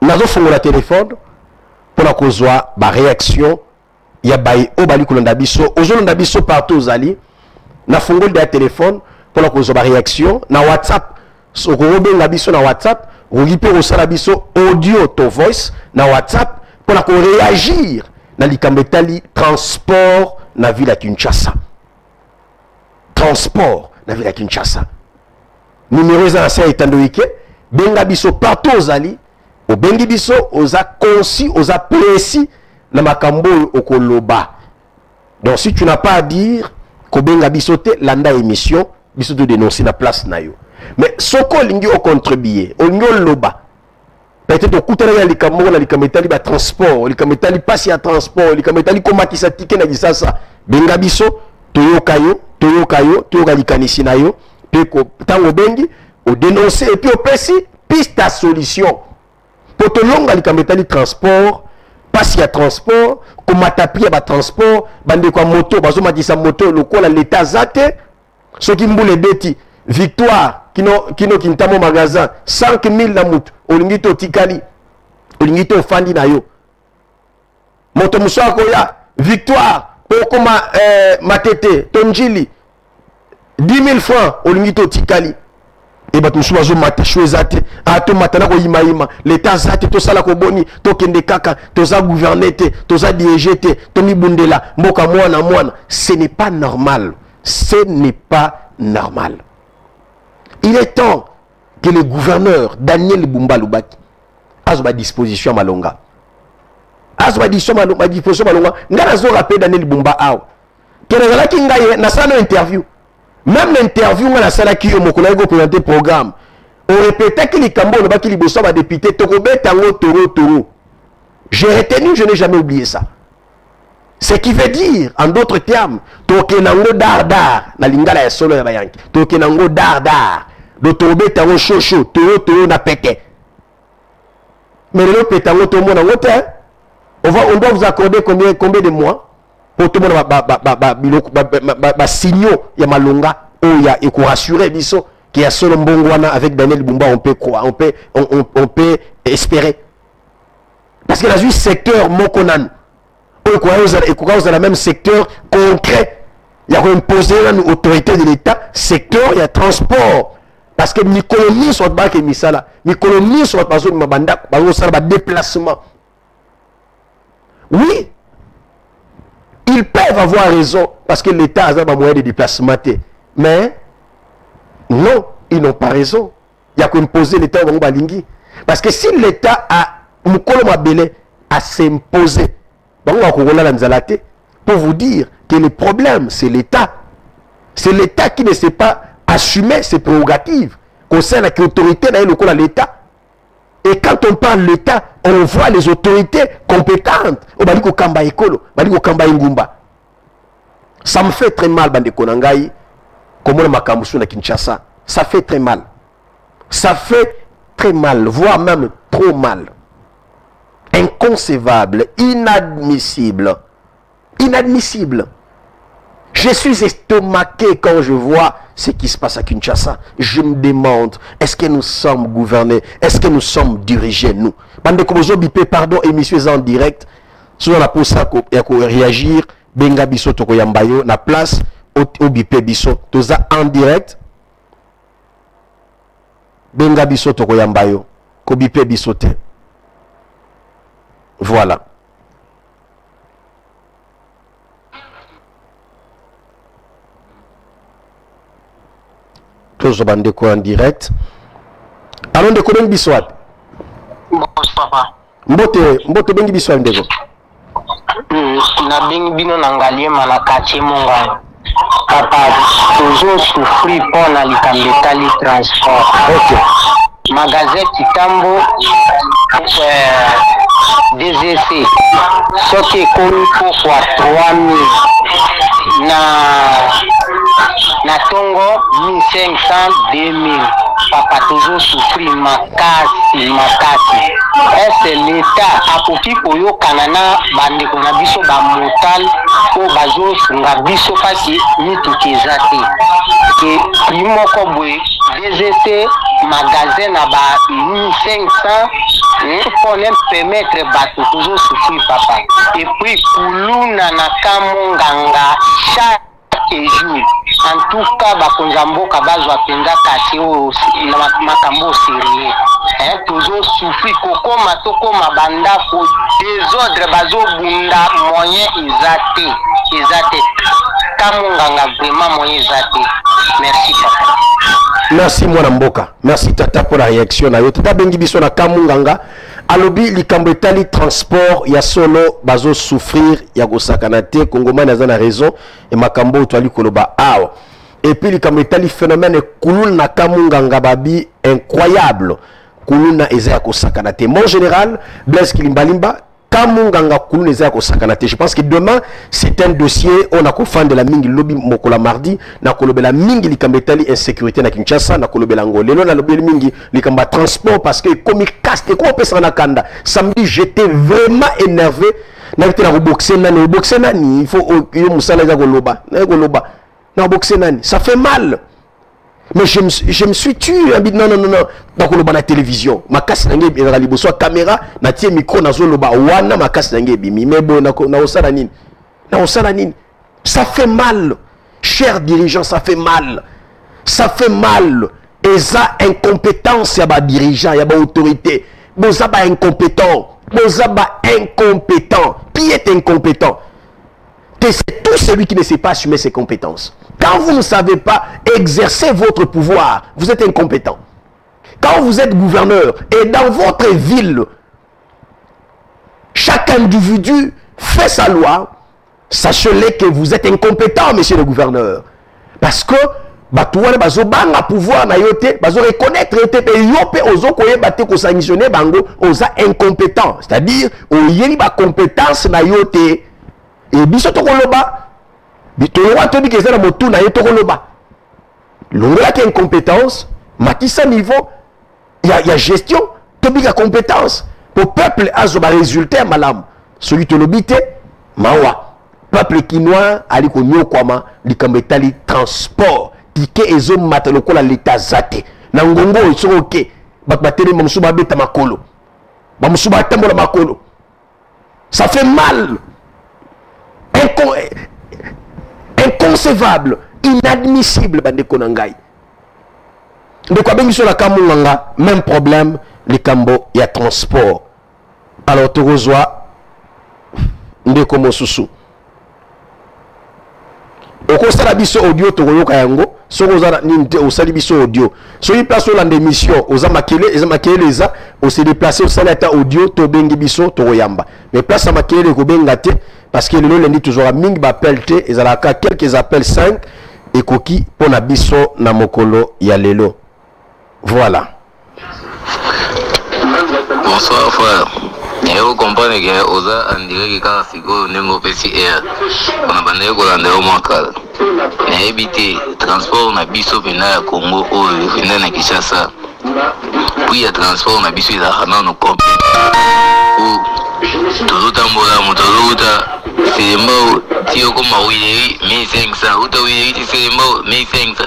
nazo fungola téléphone pour la kozwa, la réaction. Il y a baï obali kolondabiso ozolondabiso partout aux ali na fungol de téléphone pour la cause de réaction na WhatsApp so robe ngabiso na WhatsApp ripe osala biso audio to voice na WhatsApp pour la réagir na likambetali transport na ville à Kinshasa. Transport na ville à Kinshasa. Numéro za sa etandoike benga biso partout aux ali au bengi biso oza concis oza précis na makambo okoloba. Donc si tu n'as pas à dire kobenga bisote landa émission bisote dénoncer la place na yo. Mais soko lingi au contribuer onyo loba. Peut-être okutana ya likambo na likametali ba transport, likametali passe ya transport, likametali komakisa ticket na gisasa. Benga biso toyokayo likanisi na yo pe ko tango bengi o dénoncer et puis au précis piste à solution. Pour te longa likametali transport parce qu'il y a transport, comme matapi ya transport, bande kwa moto, bazo matisa moto, le quoi l'état zate, ce qui mboule beti, victoire, kino kintamo magasin, 5000 na mutu, olingito tikali, olingito fandi na yo. Moto muswako ya, victoire, okoma matete, tonjili, 10 000 francs, olingito tikali. Et bah tout ça zo mata chouezate a to matana ko yimaima l'état zate to sala ko boni to kende kaka to za gouverner to za diriger to mibundela mboka mwana ce n'est pas normal, ce n'est pas normal. Il est temps que le gouverneur Daniel Bumba Lubaki azoba disposition malonga ngana zo rappel Daniel Bumba aw kenela ki ngai na sana interview. Même l'interview, on a ça qui est présenté le programme. On répétait que les Cambodges ne sont pas les députés. Toro. J'ai retenu, je n'ai jamais oublié ça. Ce qui veut dire, en d'autres termes, Tokenango Dardar, na lingala ya solo ya bayanki. Tokenango Dardar, do Tobe Tango Chocho, Toro na pété. Mais le pétango tout le monde en haut, on doit vous accorder combien de mois? Pour tout le monde, signaux, il y a malonga, il y a et rassurer biso qu'il y a solo mbongwana avec Daniel Bumba, on peut croire, on peut espérer. Parce que la vie secteur mokonan, on croit dans le même secteur concret. Il y a imposé l'autorité de l'État, secteur, il y a transport. Parce que l'économie soit pas que misala, l'économie soit pas zone mabanda, ba déplacement. Oui. Ils peuvent avoir raison parce que l'État a un moyen de déplacement. Mais non, ils n'ont pas raison. Il y a qu'imposer l'État au Balingi. Parce que si l'État a à s'imposer, pour vous dire que le problème, c'est l'État. C'est l'État qui ne sait pas assumer ses prérogatives. concerne l'autorité dans l'État. Et quand on parle de l'État, on voit les autorités compétentes. Ça me fait très mal, Bande Konangai, comme on m'a Kinshasa. Ça fait très mal. Ça fait très mal, voire même trop mal. Inconcevable, inadmissible. Inadmissible. Je suis estomaqué quand je vois ce qui se passe à Kinshasa. Je me demande, est-ce que nous sommes gouvernés? Est-ce que nous sommes dirigés, nous? Bande Kobozo Bipé, pardon, émission en direct. Si on a pour ça, il y a réagir. Benga Bisso Toko Yambayo, na place, au Bipé Bisso. Tout ça en direct. Benga Bisso Toko Yambayo, ko Bipé Bisso te. Voilà. Tous Bandeko en direct. Allons de Koben Biswat. Papa. Mbote Bengi Biswat Ndeko. Na bengi bino nangalie manakati monga. Papa, toujours souffrir pour na likambetali transport. Ok. Magasin Kitambo DGC. Soke komi pour 3000. Na Tongo 1500 2000. Papa toujours souffrir makasi. Est-ce l'État a copié pour yo kanana bande kona biso ba motal o bazo nga biso fasi ni tukezate ke primo ko boy DGC magasin na ba 1500 pour ne permettre bato toujours souffrir papa et puis kuluna na kamonganga chaque jour. En tout cas, bakonzambo kabazo apenza kasi o makambo sérieux. Toujours souffrir koko matoko mabanda ko désordre bazo bunda moyen ezate. Kamonganga vraiment moyen ezate. Merci papa. Merci Mwana Mboka. Merci Tata pour la réaction na yo. Tata bengi biso na Kamonganga. Alobi likambo etali transport ya solo bazo souffrir ya gosakanate Kongomani azana raison et makambo twali koloba awa. Et puis likambo etali phénomène kuluna na Kamonganga babi incroyable. Kuluna eza ya gosakanate. Mon général Blaise Kilimbalimba Kamonganga kuluna eza ya gosakanate. Je pense que demain c'est un dossier on a kofan de la mingi lobby mokola mardi na kolobela mingi likambo etali insécurité na Kinshasa na kolobela ngole. Lelo na lobby mingi likambo transport parce que comme caste ko pesa na kanda. Samedi j'étais vraiment énervé. Na été na boxer nani il faut yo musala za koloba. Na koloba. Na boxer nani. Ça fait mal. Mais je me suis tué. Non. Donc, on a la télévision. Ma casse n'a pas de caméra. Na tie micro na zoloba. Wana ma casse n'a pas bimi. Mais bon, na osalanine. Ça fait mal. Chers dirigeants, ça fait mal. Ça fait mal. Et ça, incompétence, il y a des dirigeants, il y a des autorités. Bon, ça va incompétent. Qui est incompétent? C'est tout celui qui ne sait pas assumer ses compétences. Quand vous ne savez pas exercer votre pouvoir, vous êtes incompétent. Quand vous êtes gouverneur et dans votre ville, chaque individu fait sa loi, sachez-le que vous êtes incompétent, monsieur le gouverneur. Parce que batouane bazobanga pouvoir na yote, bazo reconnaître yote pe yope ozo koye bate ko sanctionner bango oza incompétent. C'est-à-dire oyeli ba compétence na yote. Et biso tokoloba bitoloba to bi kezana motu na yo tokoloba. Longola ki incompétence, makisa niveau il y a gestion, to bi ka compétence. Pour peuple azo ba résultat malam. Celui to lobite mawa. Peuple kinois ali ko nyokwama likambe tali transport. Tike ezo mataloko la l'état zate. Na ngongo iso oke. Batbatele mamusuba beta makolo. Mamusuba tambola makolo. Ça fait mal. Inconcevable, inadmissible bande konangai. De quoi bengi sur la Kamonganga, même problème, les kambo y a transport. Alors tu reçois ndeko mosusu. Okosala biso audio to koyoka yango, sokozala ninte osali biso audio. So yi place la démission, oza makele eza, o se déplacer au salata audio to bengi biso to koyamba. Mais place à makele ko benga te parce que le lundi toujours a mingi ba appel te ezalaka quelques appels 5 et koki pona biso na mokolo ya lelo. Voilà. Bonsoir frère. Et vous comprenez que Oza en dirait que quand c'est go n'engo PCR on a bandé ko lande au Makala. Na éviter transport na biso pena ya Congo au vina na Kinshasa. Puis ya transport na biso ila hana no kompe. Ou todo tambola motoluta c'est mo tio ko mawili 1500 uta wili c'est mo 1500.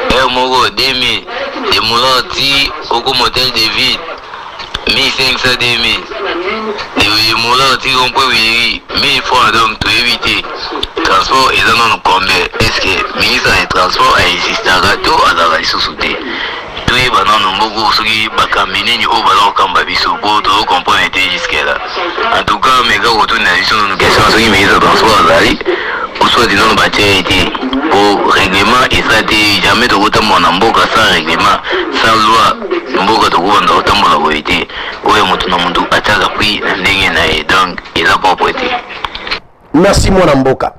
Et mogo 2000 de mulati au motel de ville 1500 2000 et mulati on peut wili 1000 fois donc to éviter transport et non combien est-ce que ministre des transports a insisté à tout à la société tout est banane beaucoup ce qui bakamine ni au ballon kamba biso pour tout comprendre jusque là en tout cas mes gars autour de la question nous question ce qui ministre des transports là ou soit disons le bâtiment au règlement et ça dit jamais de autant mon amboka sans règlement sans loi mboka de rwanda autant mon laboité ou est mon monde attaque puis ndenge donc il a pas prêté. Merci mon amboka.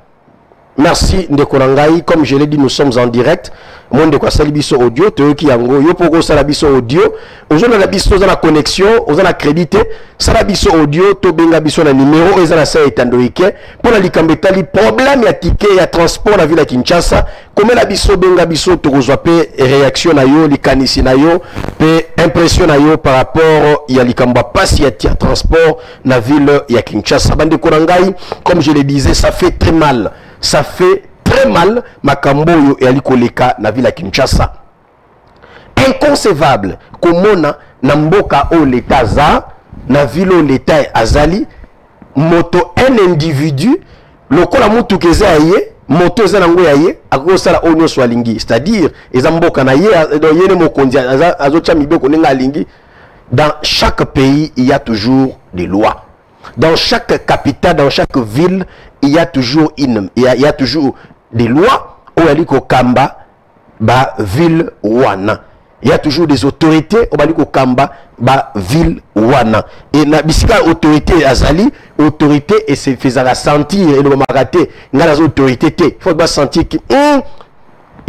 Merci Ndekorangai. Comme je l'ai dit, nous sommes en direct. Mon de quoi salibiso audio, te qui yango, yo poko salabiso audio. Aujourd'hui la biso dans la connexion, on a crédité. Salabiso audio, to benga biso na numéro, et la sa etandoike. Pour la likambetali problème ya ticket ya transport la ville à Kinshasa. Comme la biso benga biso to reçoit réaction na yo, likanisi na yo, pe impression na yo par rapport ya likamba passe ya transport na ville ya Kinshasa. Bande Korangai, comme je le disais, ça fait très mal. Ça fait très mal Makamboyo et Alikoleka na ville à Kinshasa. Inconcevable komona na mboka o l'état za na ville o l'état azali moto un individu lokola mutu keza aye moto za nango yaye akosala onyo swalingi, c'est-à-dire eza mboka na ye yene mokonzi azocha mibeko nenga alingi. Dans chaque pays il y a toujours des lois. Dans chaque capitale, dans chaque ville, il y a toujours toujours des lois au Aliko Kamba, ba ville wana. Il y a toujours des autorités au Aliko Kamba, ba ville wana. Et na bisika autorité azali, autorité et se faisant sentir et le maraté, na les autorités te. Il faut pas sentir que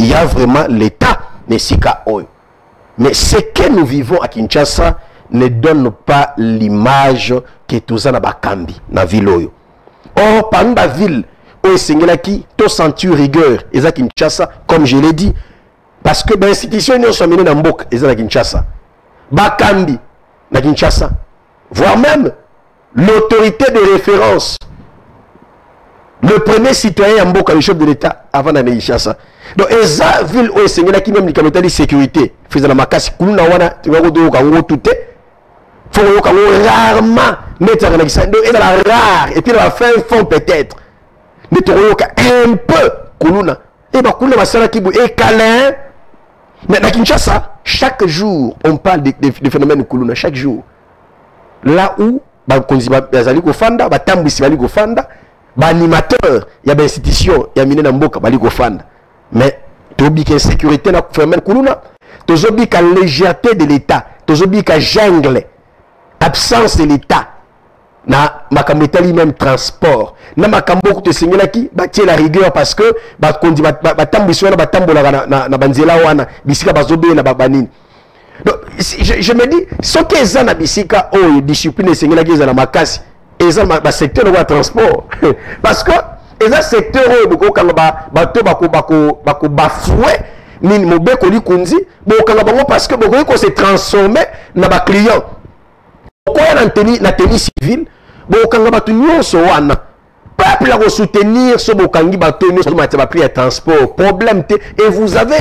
il y a vraiment l'état mais sika oyo. Mais ce que nous vivons à Kinshasa ne donne pas l'image que tout na bakambi na ville oyo. Or parmi la ville où Sengelaki to senti rigueur eza Kinshasa comme je l'ai dit parce que ben institution nous sont menés dans Mboka eza na Kinshasa. Bakambi na Kinshasa voire même l'autorité de référence le premier citoyen à Mboka le chef de l'état avant na Kinshasa. Donc eza ville où Sengelaki même les sécurité faisant la makasi kuluna wana tu vas go kango touté faut rarement mettre en exemple et la rare et puis la fin fond peut-être mettre un peu kuluna et bah kuluna masala kibu et câlin mais dans Kinshasa chaque jour on parle des phénomènes kuluna chaque jour là où bah konzi bazali ko fanda ba tambisi bali ko fanda ba animateur ya ba institution ya mine na mboka bali ko fanda mais tobi que sécurité na phénomène kuluna tozobi ka légèreté de l'état tozobi ka jungle absence de l'état na makambo etali même transport na makambo ko tesengelaki batie la rigueur parce que bakondi batambisi wana batambola na banzela wana bisika bazobela babanini. Donc je me dis ce que eza na bisika o discipline esengelaki eza na makasi eza ba secteur de transport parce que eza secteur o bokokanga bato bako bafoué ni mobeko likunzi bokanga bango parce que boko ko se transformer na ba client quoi na tenue civile bokanga batu nyonso wana peuple a soutenir ce bokangi bato nyonso matia ba prix à transport problème te et vous avez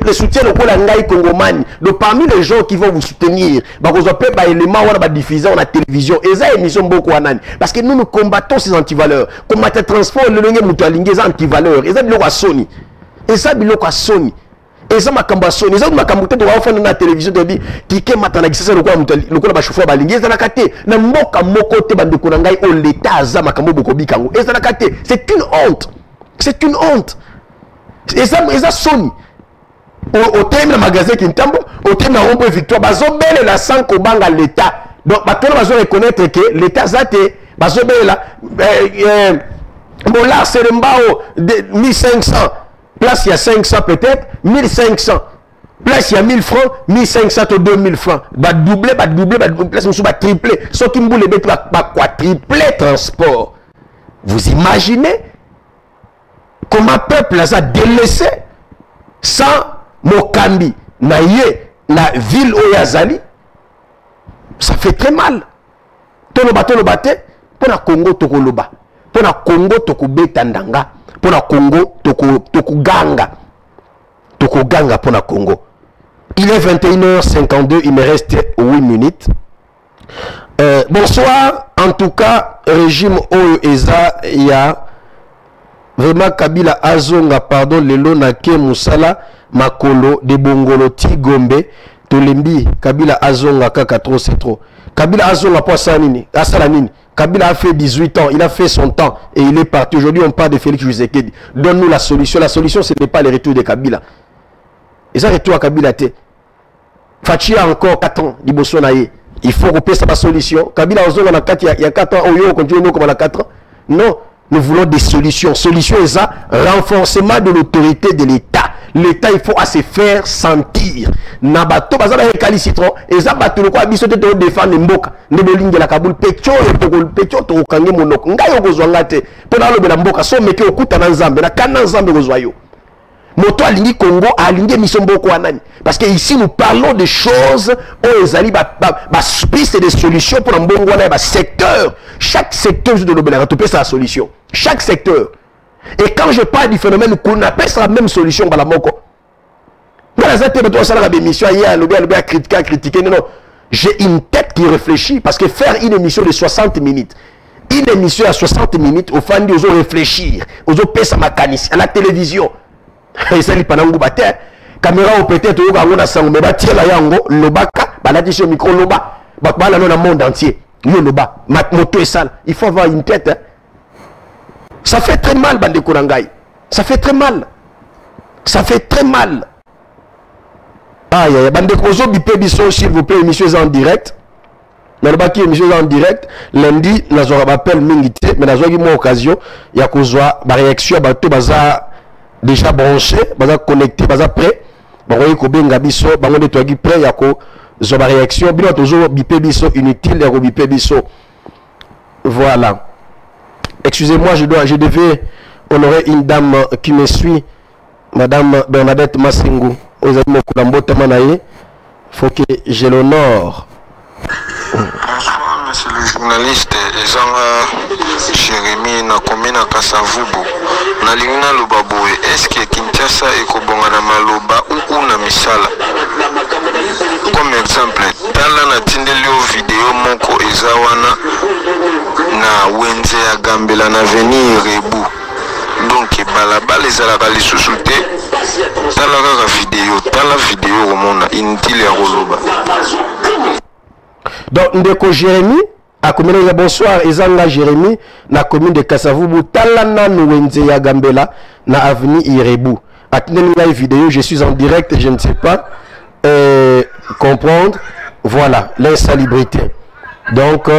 le soutien de la ngai congomani donc parmi les gens qui vont vous soutenir bakozo pe ba élément wana ba diffuser na télévision et ça émission beaucoup wanani parce que nous combattons ces antivaleurs combattre transport le ndenge mutu alingi za antivaleurs et ça biloko soni et ça biloko soni et ça makambo soni ça makambo te wa fona na télévision de bi ticket matana kisasa lokwa mutu lokwa ba chauffeur balingi za na kate na mboka moko te bandeko na ngai o l'état za makambo boko bikango et ça na kate c'est une honte et ça soni au thème de magasin Kintambo au thème de Rompo Victoire bazobele la sans kobanga l'état donc bato bazo reconnaître que l'état zate bazobele la bola serembao de 1500 place il y a 500 peut-être 1500 Place il y a 1000 francs, 1500 ou 2000 francs. Va doubler, place va tripler. Ce qui me dit va quadrupler transport. Vous imaginez comment peuple a délaissé sans Mokambi, naïe, la ville Oyazali? Ça fait très mal. Toloba, pour la Congo, Tokoloba. Pour la Congo, Tokobetandanga. Pour la Congo, Tokoganga. Tokoganga pour la Congo. Il est 21h52, il me reste 8 minutes. Bonsoir, en tout cas, régime Oeza, il y a vraiment Kabila Azonga, pardon, Lelo Nake Moussala, Makolo, de Bongolo, Tigombe, Tolembi, Kabila Azonga, Kaka trop, c'est trop. Kabila Azonga, pas Sanini, Asalanini. Kabila a fait 18 ans, il a fait son temps et il est parti. Aujourd'hui, on parle de Félix Tshisekedi. Donne-nous la solution. La solution, ce n'est pas le retour de Kabila. Et ça, retour à Kabila, Fachi a encore 4 ans, il faut repérer sa solution. Kabila il y a 4 ans, on continue comme on a 4 ans. Non, nous voulons des solutions. Solution est ça, renforcement de l'autorité de l'État. L'État, il faut se faire sentir. Nabato, bazala récalcitrant, et ça, bateau, quoi, bisote de défendre Mboka, Nebolingue la Kaboul, Pecho, to Kange Monok, Ngayo Gozwangate, pendant le Mboka, so meke okuta na Nzambe, na kana Nzambe Gozwayo. Moto alingi Congo, alingi mission Mboko Anani. Parce que ici, nous parlons de choses, ils piste des solutions pour un bon secteur. Chaque secteur de l'Obéla, tu peux sa solution. Chaque secteur. Et quand je parle du phénomène, qu'on appelle ça la même solution par la Moko. J'ai une tête qui réfléchit parce que faire une émission de 60 minutes, une émission à 60 minutes, au fond, ils ont réfléchir, ils ont payé sa mécanisme à la télévision. Et ça, il caméra ou peut-être on a sang mais bâtir la yango lobaka baladi sur micro loba bakbala dans le monde entier yo loba moto est sale, il faut avoir une tête, hein. Ça fait très mal bande Korangai, ça fait très mal, ça fait très mal. Aïe aïe bande kozo bipé biso s'il vous plaît, émission en direct nalobaki émission en direct lundi nazora appel mingité mais nazwa mo occasion ya kozwa ba réaction bato baza déjà branché baza connecté baza prêt. Bon, ko benga biso bango de toagi prêt ya ko zo ba réaction bino toujours bipé biso inutile ya ko bipé biso. Voilà. Excusez-moi, je devais honorer une dame qui me suit, madame Bernadette Massingu. Aux amis Kulambota Manaye, faut que je l'honore. Bonsoir, monsieur le journaliste. Jérémy Nakomina Kasavubu. Nalingna Lobaboe. Est-ce que Kinshasa est Kobongana Maloba ou na Misala? Comme exemple, tala na tindelio vidéo moko ezawana na wenze ya Gambela na venir Rebu. Donc balabala ezalaka lisusu te. Tala vidéo omona inutile ya koloba. Donc ndeko Jérémy a commune bonsoir ezanga Jérémy na commune de Kasavubu talana wenze ya Gambela na avenue Irebu. Attendez la vidéo, je suis en direct, je ne sais pas comprendre. Voilà, l'insalubrité. Donc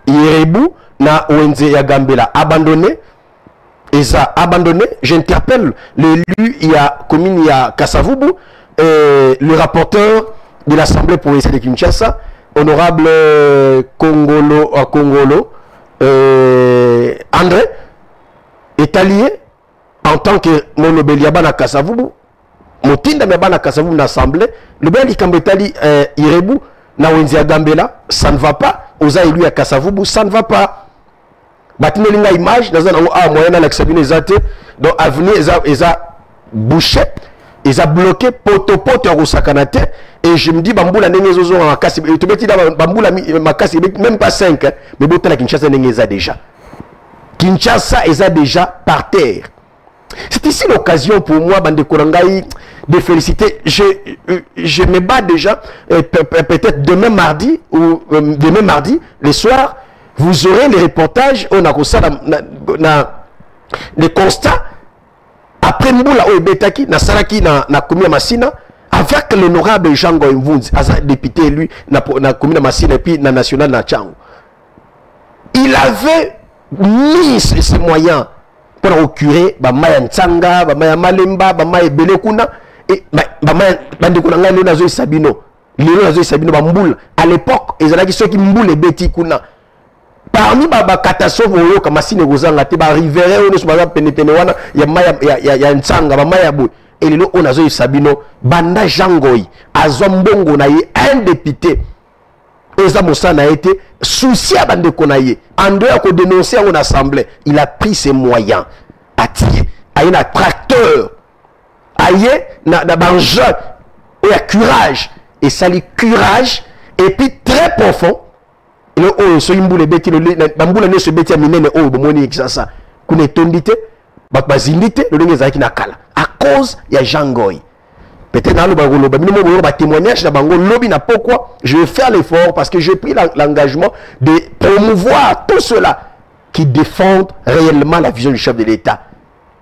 Irebu na wenze ya Gambela abandonné. Et ça abandonné, j'interpelle l'élu, il y a commune, il y a Kasavubu, le rapporteur de l'Assemblée provinciale de Kinshasa, honorable Congolo, André, est allié en tant que monobeliaba na Kasavubu, motinda meba na Kasavubu na Assemblée, le bel Ikambetali Irebu, na Wenzia Gambela, ça ne va pas, Oza élu à Kasavubu, ça ne va pas. Batinelinga image dans un moyen à l'exabine ezate donc avenue eza bouché eza bloqué poto à Rosakanate et je me dis bambula ndenge zozo en makasi to beti da bambula makasi même pas 5 hein, mais botala Kinshasa ndenge eza déjà Kinshasa eza déjà par terre. C'est ici l'occasion pour moi bande Korangai de féliciter. Je me bats déjà peut-être demain mardi ou demain mardi le soir. Vous aurez les reportages, on a les constats après Mboula Oebetaki, na Saraki, na Komina Masina, avec l'honorable Jean Goïmvounz, député lui, na Komina Masina et puis na National na Tchang. Il avait mis ces moyens pour procurer Bamaya Ntsanga, Bamaya Malemba, Bamaya Belekuna, et bande ko nga nazo sabino lelo nazo sabino ba mbula à l'époque ezalaki ceux qui mbule beti kuna parmi ba catastrophe oyo kama sine kozanga te ba riverain oyo so ba pene wana ya ntsanga ba maya boy et lelo on nazo sabino banda jangoi azombongo na ye un député eza mosana été souci à bande ko na ye en dehors ko dénoncer en assemblée il a pris ses moyens à tirer a un tracteur aïe na banjeu et à courage et ça le courage et puis très profond le oh so imbule beti le bambula ne se beti minene oh bomoni exasa kune tondite bazindite le ndenge zaki na kala à cause ya Jangoy peut-être dans le bagolo ba minimo ba témoignage na bango lobby na pourquoi je vais faire l'effort parce que j'ai pris l'engagement de promouvoir tout cela qui défendent réellement la vision du chef de l'État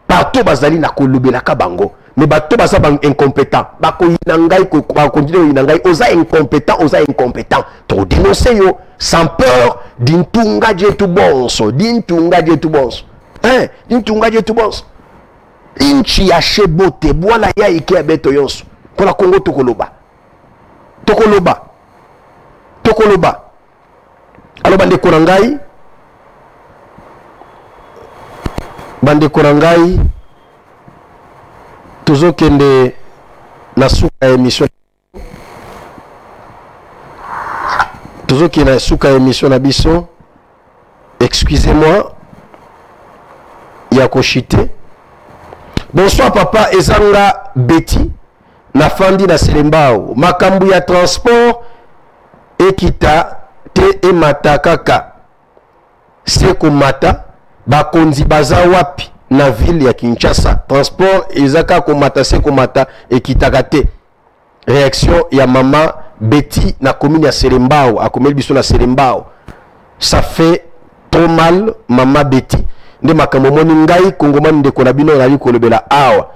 partout bazali na kolobela ka bango mais bato basa bang incompétent bako inangai ko continuer inangai oza incompétent to dénoncer yo sans peur d'intunga jetu bonso hein d'intunga jetu bonso inchi ya shebote bwala ya ike beto yonso kola Congo tokoloba alors bande korangai toujours kende na suka émission toujours kende na suka émission na biso excusez-moi ya koshite bonsoir papa ezanga Betty na fandi na selembao makambu ya transport ekita te emata kaka seko mata bakonzi baza wapi na ville ya Kinshasa transport ezaka komata se komata ekitaka te réaction ya mama Betty na commune ya Selembao akomeli biso na Selembao ça fait trop mal mama Betty nde makambo moni ngai kongomani ndeko na bino na likolobela awa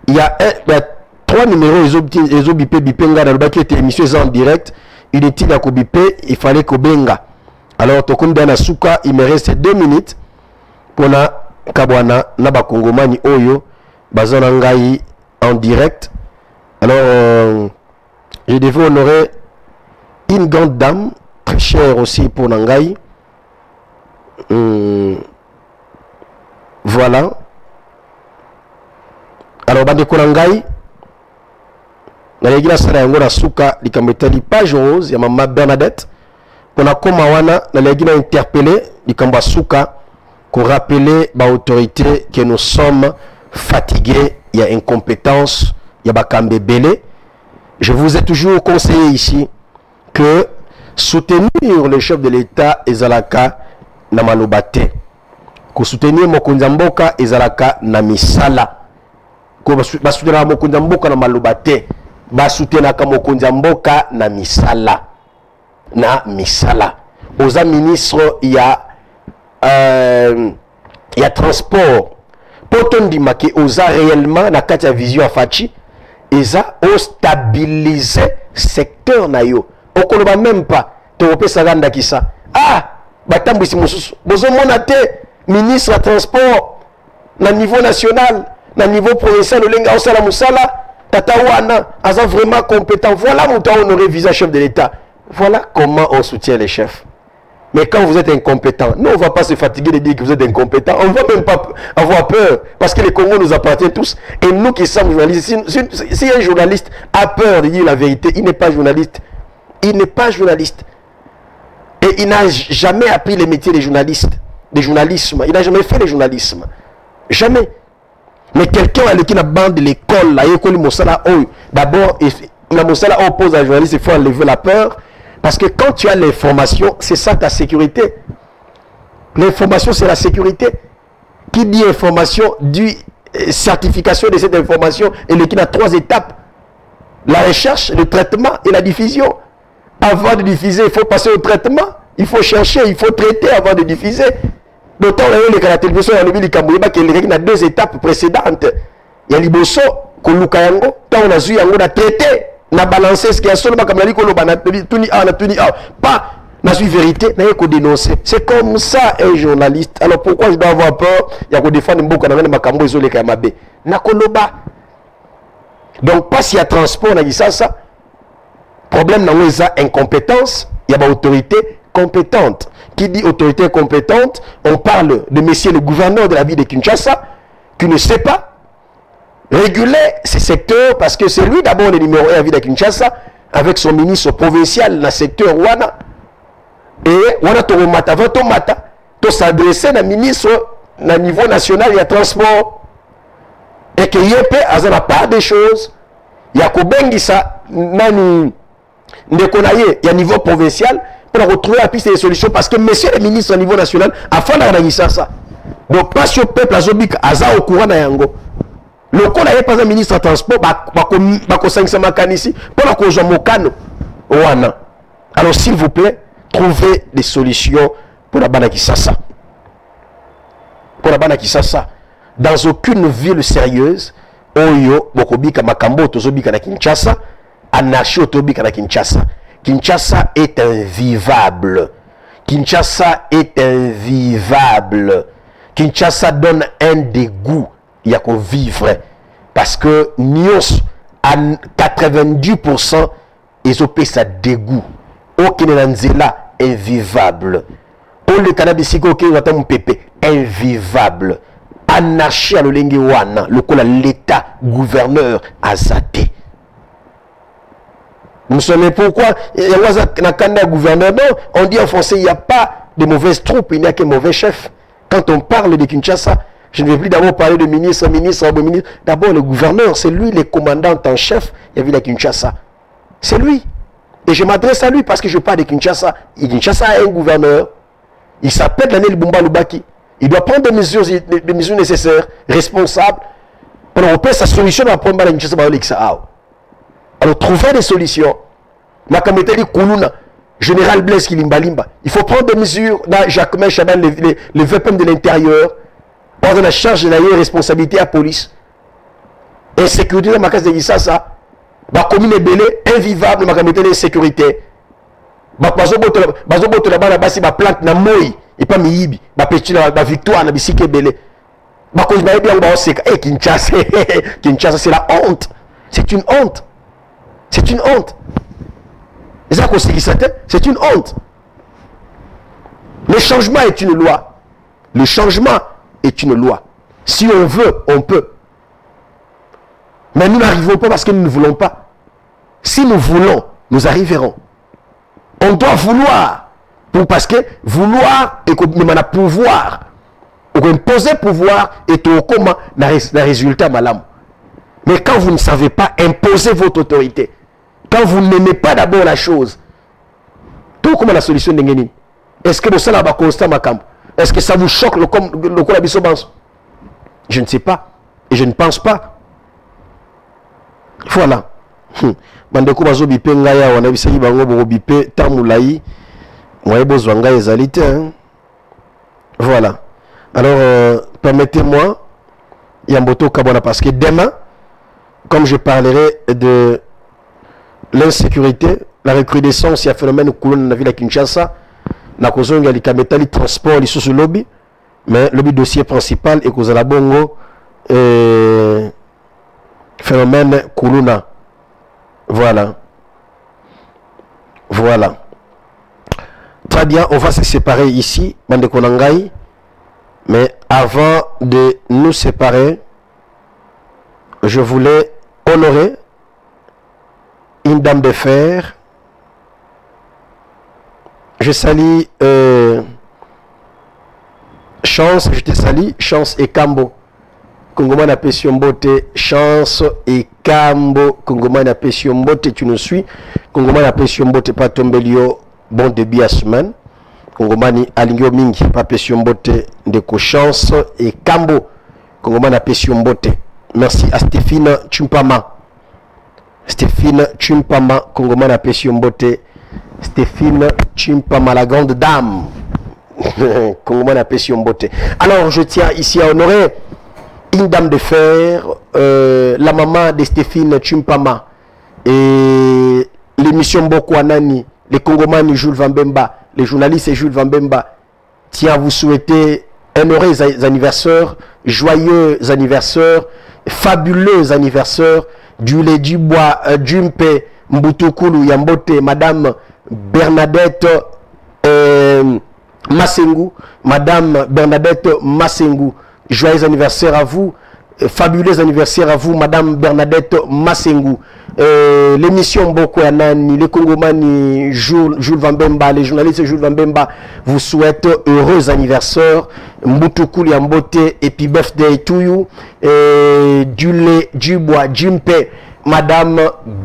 il y a 3 numéros bipé nga na lobaki ete émission en direct inutile ya kobipe il fallait kobenga alors tokondi na suka il me reste 2 minutes pona kabwana na bakongomani oyo bazana ngai en direct alors je devais honorer une grande dame très chère aussi pour Nangai voilà alors bande Nangai na legila sala yango na suka likambetali page rose ya mama Bernadette pona koma wana na legila interpeller likamba suka qu'on rappeler ba autorité que nous sommes fatigués, il y a incompétence, il y a bakambe belé. Je vous ai toujours conseillé ici que soutenir le chef de l'État ezalaka na malobate. Que soutenir mokonzi mboka ezalaka na misala. Ko basoutenir mokonzi mboka na malobate, basoutenir ka mokonzi mboka na misala. Na misala. Oza ministre il y a transport potondi make oza réellement na kati ya vision fachi eza o stabiliser secteur na yo okoloba même pas to opesa ganda kisa batambwisi mususu bozo mona te ministre ya transport na niveau national na niveau provincial olenga osala musala tata wana aza vraiment compétent voilà mon temps honoré visa chef de l'État voilà comment on soutient les chefs. Mais quand vous êtes incompétent, nous on ne va pas se fatiguer de dire que vous êtes incompétent. On ne va même pas avoir peur parce que les Congos nous appartiennent tous. Et nous qui sommes journalistes, si un journaliste a peur de dire la vérité, il n'est pas journaliste. Il n'est pas journaliste. Et il n'a jamais appris les métiers des journalistes, des journalisme. Il n'a jamais fait le journalisme. Jamais. Mais quelqu'un avec qui a bande de l'école, d'abord, la Moussala oppose à la journaliste, il faut enlever la peur. Parce que quand tu as l'information, c'est ça ta sécurité. L'information, c'est la sécurité. Qui dit information, dit certification de cette information. Et le qui a 3 étapes. La recherche, le traitement et la diffusion. Avant de diffuser, il faut passer au traitement. Il faut chercher, il faut traiter avant de diffuser. D'autant que la télévision, il y a 2 étapes précédentes. Il y a l'Iboso, Kolukayango, quand on a vu, on a traité. Na balancer ce qui a seulement comme la likolo na tuni pas na suis vérité na yeko dénoncer. C'est comme ça un journaliste. Alors pourquoi je dois avoir peur ya ko défendre mboka na makambo ezoleka ya mabe na koloba Donc, pas s'il y a transport, on a dit ça. Problème, dans les incompétence, il y a une autorité compétente. Qui dit autorité compétente, on parle de monsieur le gouverneur de la ville de Kinshasa, qui ne sait pas réguler ces secteurs, parce que c'est lui d'abord le numéro 1 à la ville de Kinshasa, avec son ministre provincial dans le secteur Wana. Et Wana Toromata, avant Tomata, to s'adresser à ministre au niveau national, il y a transport. Et que Yépe a la part des choses. Il y a Kobengi ça, il y a niveau provincial, pour retrouver la piste des solutions, parce que monsieur le ministre au niveau national, afin d'arranger ça. Donc, pas sur le peuple, Azobik, Aza au courant de Yango. Le coup, il n'y a pas un ministre de transport, alors, s'il vous plaît, trouvez des solutions pour la Bana Kisasa. Pour la Bana Kisasa. Dans aucune ville sérieuse, Oyo, Bokobika, Makambo, Tozobika na Kinshasa, Anarchie, Otobika na Kinshasa. Kinshasa est invivable. Kinshasa est invivable. Kinshasa donne un dégoût. Il y a qu'on vivre. Parce que Nios, à 90%, ils ont payé ça dégoût. Okinenanzela, invivable. Pour le cannabis, invivable. Anarchie à l'Olengewana, l'État gouverneur Azate. Vous savez pourquoi il y a un gouverneur? Non, on dit en français, il n'y a pas de mauvaises troupes, il n'y a que mauvais chefs. Quand on parle de Kinshasa, je ne vais plus d'abord parler de ministre. D'abord, le gouverneur, c'est lui le commandant en chef. Il y a vu la Kinshasa. C'est lui. Et je m'adresse à lui parce que je parle de Kinshasa. Et Kinshasa a un gouverneur. Il s'appelle Daniel Bumba Lubaki. Il doit prendre des mesures nécessaires, responsables, pour repérer sa solution à prendre la Kinshasa. Alors, trouver des solutions. Général Blaise Kilimbalimba. Il faut prendre des mesures. Jacques Chaban, les VPM de l'intérieur. Prendre la charge de la responsabilité à la police. Insécurité dans ma case de Gisasa. La commune est belée, invivable dans ma communauté d'insécurité. Bazoboto la bana basi ba plante na moi et pas miyibi. Ba petit la victoire na bisike belé. Ba cause ba bien ba oseka. Eh Kinshasa, Kinshasa c'est la honte. C'est une honte. C'est une honte. C'est une honte. Le changement est une loi. Le changement est une loi. Si on veut, on peut. Mais nous n'arrivons pas parce que nous ne voulons pas. Si nous voulons, nous arriverons. On doit vouloir. Parce que vouloir et pouvoir. On imposer pouvoir et tout comment le résultat malam. Mais quand vous ne savez pas imposer votre autorité, quand vous n'aimez pas d'abord la chose, tout comment la solution d'Engeni? Est-ce que ça va constat Makam? Est-ce que ça vous choque le Kolabisobans? Je ne sais pas. Et je ne pense pas. Voilà. Bandeko bazo bipe ngaya wana bisaki bango bo bipe tamulai moye bozwanga ezalité. Voilà. Alors permettez-moi Yamboto Kabona parce que demain comme je parlerai de l'insécurité, la recrudescence, il y a un phénomène dans la ville de Kinshasa, na kozonga likametali transport li sous lobby, mais le dossier principal est que la bongo phénomène Kuluna. Voilà. Voilà. Très bien, on va se séparer ici, Bande Konangai. Mais avant de nous séparer, je voulais honorer une dame de fer. Je salue Chance, je te salue, Chance et Kambo. Kongoma na Pession Mbote, Chance et Kambo. Kongoma na Pession Mbote, tu nous suis. Kongoma na Pession Mbote, pas Tombelio, bon début à semaine. Kongoma ni Alingyo Mingi, pas Pession Mbote, de Chance et Kambo. Kongoma na Pession Mbote. Merci à Stéphine Chumpama. Stéphine Chumpama, Kongoma na Pession Mbote. Stéphine Chumpama, la grande dame. Kongoma na Pession Mbote. Alors, je tiens ici à honorer une dame de fer, la maman de Stéphine Chumpama, et l'émission Boko Anani, les Congomani Jules Vambemba, les journalistes Jules Vambemba, tient à vous souhaiter un heureux anniversaire, joyeux anniversaire, fabuleux anniversaire, Dule Djibois Jumpe Mbutukulu Yambote, Madame Bernadette Massengu, Madame Bernadette Massengu, joyeux anniversaire à vous, fabuleux anniversaire à vous, Madame Bernadette Massengu. L'émission Boko Anani, les Congomani, Jules Vambemba, les journalistes Jules Vambemba vous souhaitent heureux anniversaire, Mbutukulu Yambote, et puis birthday to you, Dule Djibois Jumpe, Madame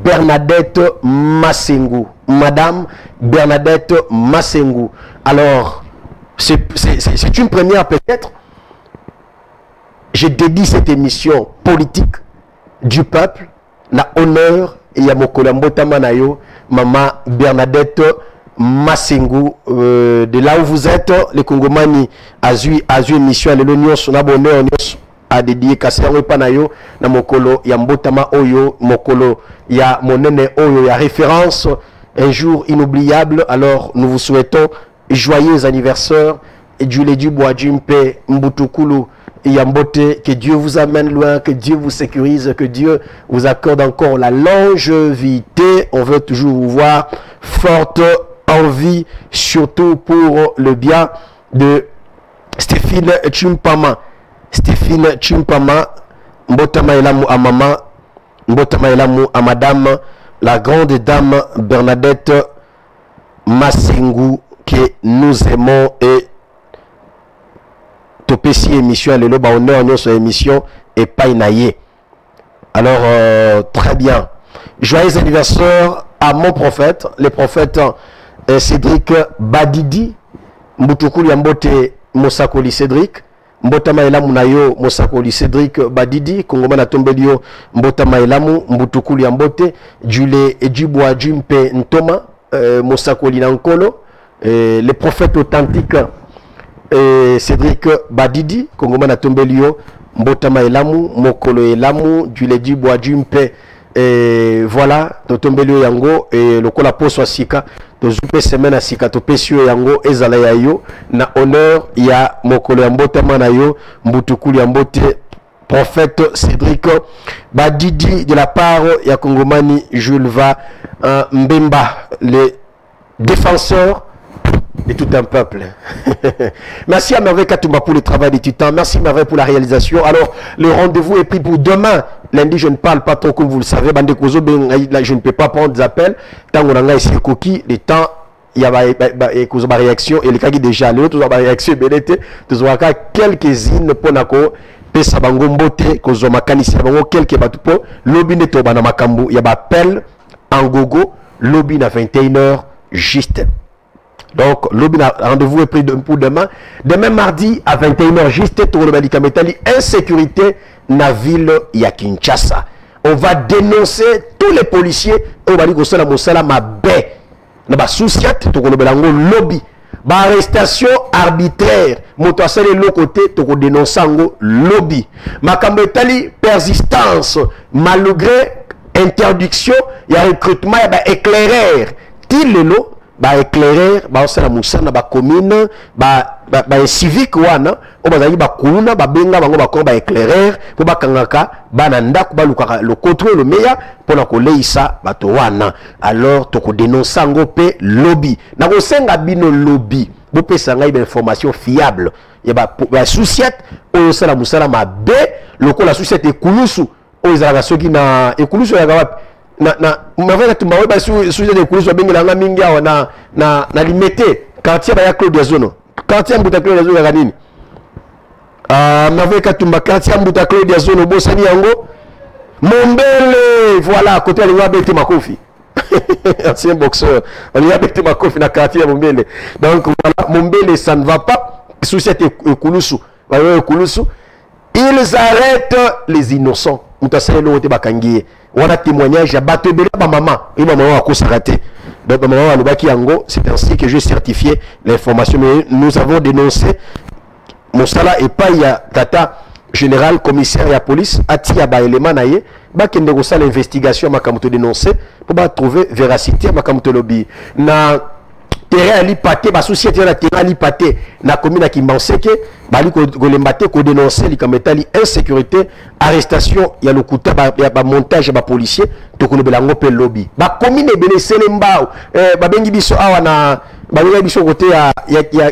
Bernadette Massengu. Madame Bernadette Massengu. Alors, c'est une première peut-être. Je dédie cette émission politique du peuple, na honneur et ya mokolo mbotama na yo, Maman Bernadette Massengu. De là où vous êtes, les Congomani, azu émission, les l'union, son abonneur, a dédié Kasserwe Panayo, na mokolo ya mbotama oyo, mokolo ya monene oyo, ya référence, un jour inoubliable. Alors nous vous souhaitons joyeux anniversaire, et Dule Djibois Jumpe Mbutukulu Yambote, que Dieu vous amène loin, que Dieu vous sécurise, que Dieu vous accorde encore la longévité. On veut toujours vous voir forte en vie, surtout pour le bien de Stéphine Chimpama. Stéphine Chimpama, Mbotama Elamu à maman, Mbotama Elamu à madame, la grande dame Bernadette Massengu, que nous aimons, et Topesi émission, le loba honneur nous sur émission et pas inaye. Alors très bien. Joyeux anniversaire à mon prophète, le prophète Cédric Badidi, Mbutukulu Yambote Mosakoli Cédric, Mbotama Elamu Nayo Mosakoli Cédric Badidi, Kongomana Tombelio Mbotama Elamu, Mbutukulu Yambote, Dule Djibois Jumpe Ntoma, Mosakoli Nankolo, les prophètes authentiques. Cédric Badidi, Kongomana Tombelio, Mbotama Elamu, Mokolo Elamu, Dule Djibois Jumpe, voilà, Tombelio Yango, et le Kola Poso Sika, Tozupe Semaine à Sika, Topesio Yango, Ezala Yayo, na honneur, ya Mokolo Yambotama Nayo, Mbutukulu Yambote, prophète Cédric Badidi, de la part ya Kongomani Jules Mbemba, les défenseurs de tout un peuple. Merci à Merveille Katumba pour le travail des titans. Merci Merveille pour la réalisation. Alors, le rendez-vous est pris pour demain. Lundi, je ne parle pas trop comme vous le savez. Je ne peux pas prendre des appels. Tant qu'on a ici coquille, le temps, il y a une réaction. Et le cas qui déjà, les autres ont réaction. Nous avons quelques-unes pour nous. Pesa bango mbote, kozo makanisi bango quelques batupo. Lobby neto bana makambu. Il y a appel en gogo. Lobby na 21h juste. Donc, le rendez-vous est pris pour demain. Demain mardi à 21h, juste pour le Balikametali, insécurité dans la ville de Kinshasa. On va dénoncer tous les policiers. On va dire que c'est ma baie. On va soucier le lobby. Arrestation arbitraire. Moto à l'autre côté, on dénonce le lobby. Makametali, persistance. Malgré interdiction, il y a recrutement, il y a éclaireur. Til le lot. Éclairer, osala musana ba commune, ba civique wana, o bazali ba kuluna ba benga bango ba ko ba éclairer, po ba kangaka bana ndako ba lukaka le contrôle le meilleur pour na koleisa bato wana. Alors to ko dénoncer ngo pe lobby. Na ko senga bino lobby, bo pesa ngai ba information fiable. Ya ba souciette o osala musala mabe, lokola souciette ekulusu, o ezala soki na ekulusu ya gawapi. Mavela tumbawe ba sujet de coulisses bengela nga mingi awa na limité quartier ba ya Claude Zono quartier mbuta Claude Zono ya nini mavela tumba quartier mbuta Claude Zono bosani yango Mombele voilà côté ali wabete makofi ancien boxeur ali wabete makofi na quartier Mombele. Donc voilà, Mombele ça ne va pas, société Kulusu ba Kulusu, ils arrêtent les innocents. Mutasele lo te bakangiye. On a témoignage à Batebela maman et maman a raté. Donc maman alobaki yango, c'est ainsi que j'ai certifié l'information. Mais nous avons dénoncé Mosala et pas ya tata général commissaire ya police atia ba élément naie ba kende ko sala investigation makamuto dénoncer pour ba trouver véracité makamuto lobby na terrain ali paté ba société na terrain ali paté na commune ki Manseke bali ko lembate ko dénoncer li kametali insécurité arrestation ya lokuta ba montage ba policier to ko belango pe lobby ba commune ebele selembao ba bengi biso awa na ba bengi biso côté ya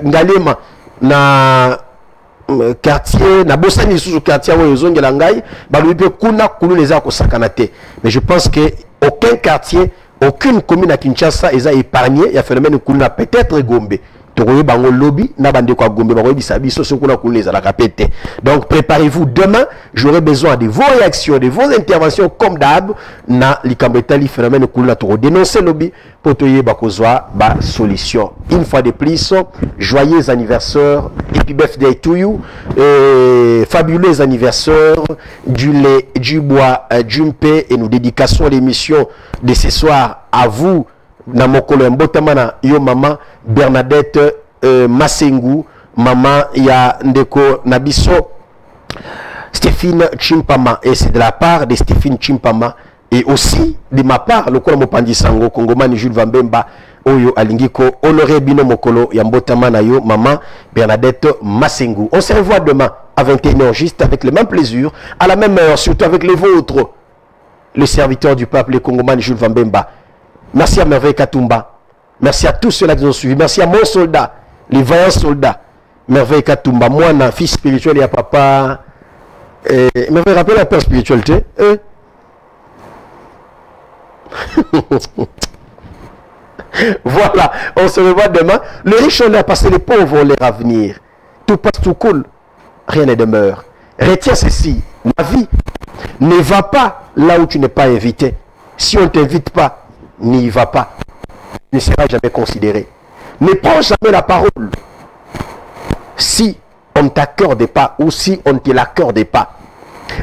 Ngalema na quartier na bosani sous quartier wo yozongela ngai ba lupe kuna kulu les ko sakana te mais je pense que aucun quartier aucune commune à Kinshasa est épargnée. Il y a phénomène de peut-être Gombe. Lobby, donc préparez-vous demain. J'aurai besoin de vos réactions, de vos interventions comme d'hab. Na likambetali phénomène de dénoncer lobby pour te bakozwa ba solution. Une fois de plus, joyeux anniversaire, happy birthday to you, fabuleux anniversaire, du lait, du bois, du paix, et nous dédications l'émission de ce soir à vous. Na mokolo mbotamana yo mama Bernadette Masengu, maman ya ndeko nabiso Stéphine Chimpama, et c'est de la part de Stéphine Chimpama et aussi de ma part le kolo mopandi sango Kongomani Jules Vambemba oyo alingiko honoré bino mokolo ya mbotamana yo maman Bernadette Masengu. On se revoit demain à 21h juste avec le même plaisir, à la même heure, surtout avec les vôtres, le serviteur du peuple, le Kongomani Jules Vambemba. Merci à Merveille Katumba. Merci à tous ceux-là qui nous ont suivis. Merci à mon soldat, les vaillants soldats. Merveille Katumba, moi, un fils spirituel et à papa. Merveille, rappelle un peu la spiritualité. Voilà, on se revoit demain. Les riches ont l'air passé, les pauvres ont l'air à venir. Tout passe, tout coule. Rien ne demeure. Retiens ceci. La vie ne va pas là où tu n'es pas invité. Si on ne t'invite pas, n'y va pas, ne sera jamais considéré. Ne prends jamais la parole si on ne t'accorde pas ou si on ne te l'accorde pas.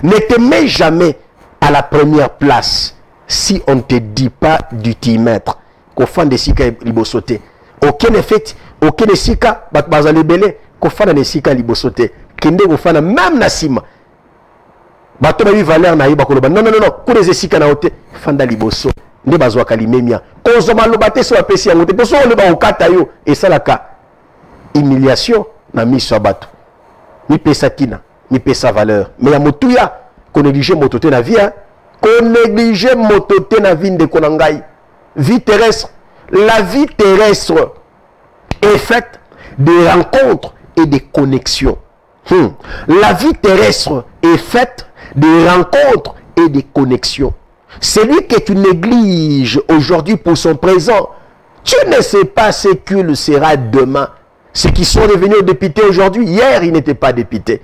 Ne te mets jamais à la première place si on ne te dit pas du t'y mettre. Qu'au fan de sika libosote. Aucun effet, aucun sika, bat bazale belé, qu'au fan de sika libosote. Kende au fan même nasima. Bato bayi valeur na yiba koloba. Non, non, non, non, kou les sika na ote, fanda liboso. Ne bazwa kalimemia kozoma lobate so apesi yango te poso le ba okata yo et ça la ka humiliation na miso bato mi pesa tina mi pesa valeur mais ya motuya ko négliger mototé na vie ko négliger mototé na vie de konangai vie terrestre. La vie terrestre est faite de rencontres et de connexions. La vie terrestre est faite de rencontres et de connexions. Celui que tu négliges aujourd'hui pour son présent, tu ne sais pas ce qu'il sera demain. Ceux qui sont devenus députés aujourd'hui, hier ils n'étaient pas députés.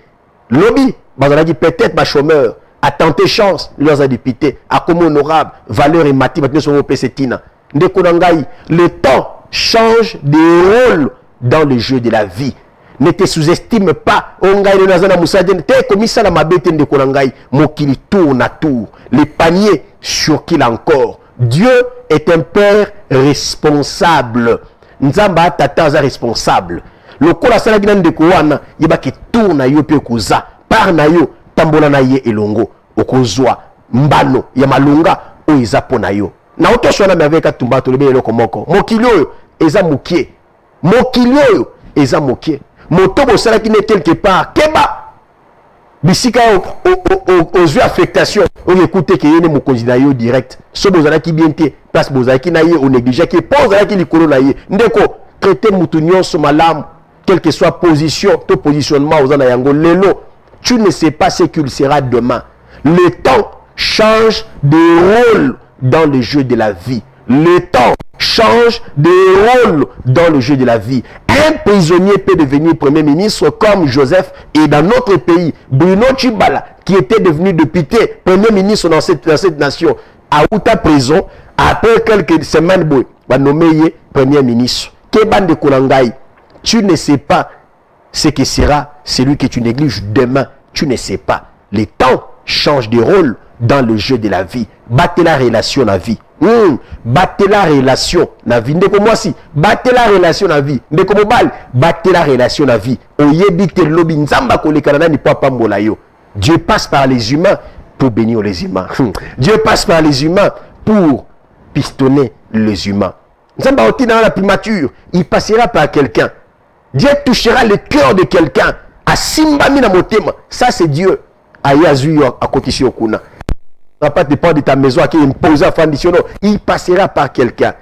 Lobby, on a dit peut-être ma chômeur, à tenter chance, ils ont député, à comme honorable, valeur et mathématiques sont au PCTINA. Le temps change de rôle dans le jeu de la vie. Ne te sous-estime pas. Mokili tourne à tour. Les paniers sur qui encore. Dieu est un père responsable. Nzamba tata responsable. Le kola sala ginan de kowana yeba ki tourne yo pe kuza. Par na yo tambola na ye elongo. Okozwa mbano ya malunga o izapo na yo. Na oto shona avec katumba to lebe eloko moko. Mokili oyo eza mokie. Mokili oyo eza mokie. Moto sala qui n'est quelque part keba bisika aux yeux affectation on écoute que yene mo candidat yo direct so bozala ki bien te place bozala ki na ye on néglige que pose ki likolo na ye ndeko traiter mutunyo so malamu quelle que soit position to positionnement aux na yango lelo tu ne sais pas ce qu'il sera demain. Le temps change de rôle dans le jeu de la vie. Le temps change de rôle dans le jeu de la vie. Un prisonnier peut devenir premier ministre comme Joseph, et dans notre pays, Bruno Tshibala, qui était devenu député, premier ministre dans cette nation, à Outa prison, après quelques semaines, va nommer premier ministre. Keban de Kolangai, tu ne sais pas ce que sera celui que tu négliges demain. Tu ne sais pas. Le temps change de rôle dans le jeu de la vie. Battez la relation à la vie. Battez la relation na vie. Ndeko moi si battez la relation na vie. Ndeko mobile battez la relation na vie. Oyebite lobi nzamba kolekana ni papa mbola yo. Dieu passe par les humains pour bénir les humains. Dieu passe par les humains pour pistonner les humains. Nzamba oti dans la primature, il passera par quelqu'un. Dieu touchera le cœur de quelqu'un. A simbami na motema. Ça c'est Dieu. Ayazu à côté de Okuna. Ça va pas dépendre de ta maison qui impose à Fandition. Il passera par quelqu'un.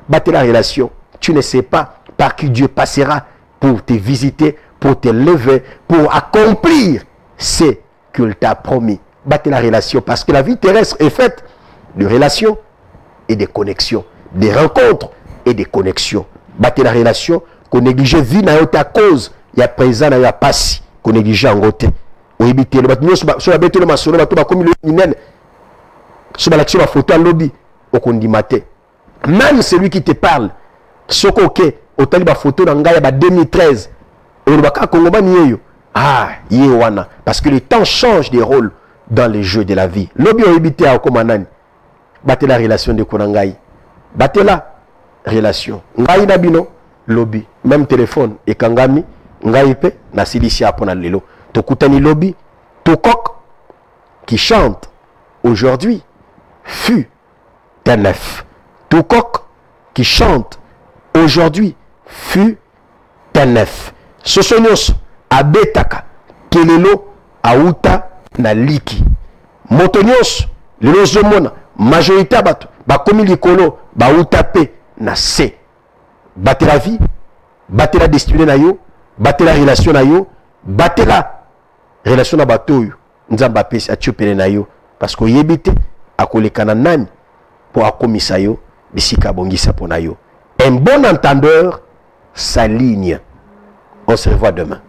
Battez la relation. Tu ne sais pas par qui Dieu passera pour te visiter, pour te lever, pour accomplir ce qu'il t'a promis. Battez la relation parce que la vie terrestre est faite de relations et de connexions, des rencontres et des connexions. Battez la relation, qu'on néglige vie na ta cause, il y a présent na ya passe, qu'on néglige en côté. Ou éviter le bâtiment sur la bête le masolo, bateau comme le minen, sur l'action la photo à lobby, au condimate. Même celui qui te parle, ce que au taliba photo dans Gaïa 2013, au Baka Kongoba Nieyo. Ah, Yewana. Parce que le temps change des rôles dans les jeux de la vie. Lobby au éviter à Komanan. Battez la relation de Konangaï. Battez la relation. Ngai Nabino, lobby. Même téléphone. Et Kangami, Ngaipe, Nasilicia Pona Lelo. Tokutani lobby. Tokok, qui chante aujourd'hui, fut un neuf. Tokok, qui chante aujourd'hui, fut un neuf. Sosonos, Abetaka, Kelelo, Aouta, Naliki. Motonios, Lelo Zomona, majorité bato, Bakomi Likolo, Baouta Pe, na se. Battez la vie, battez la destinée na yo, battez la relation na yo, battez la relation na bato yo. Nzamba pesi a tchopele na yo. Parce que yebite, akolekana nani, pour akomisa yo, bisika bongisa pona yo. Un bon entendeur s'aligne. On se revoit demain.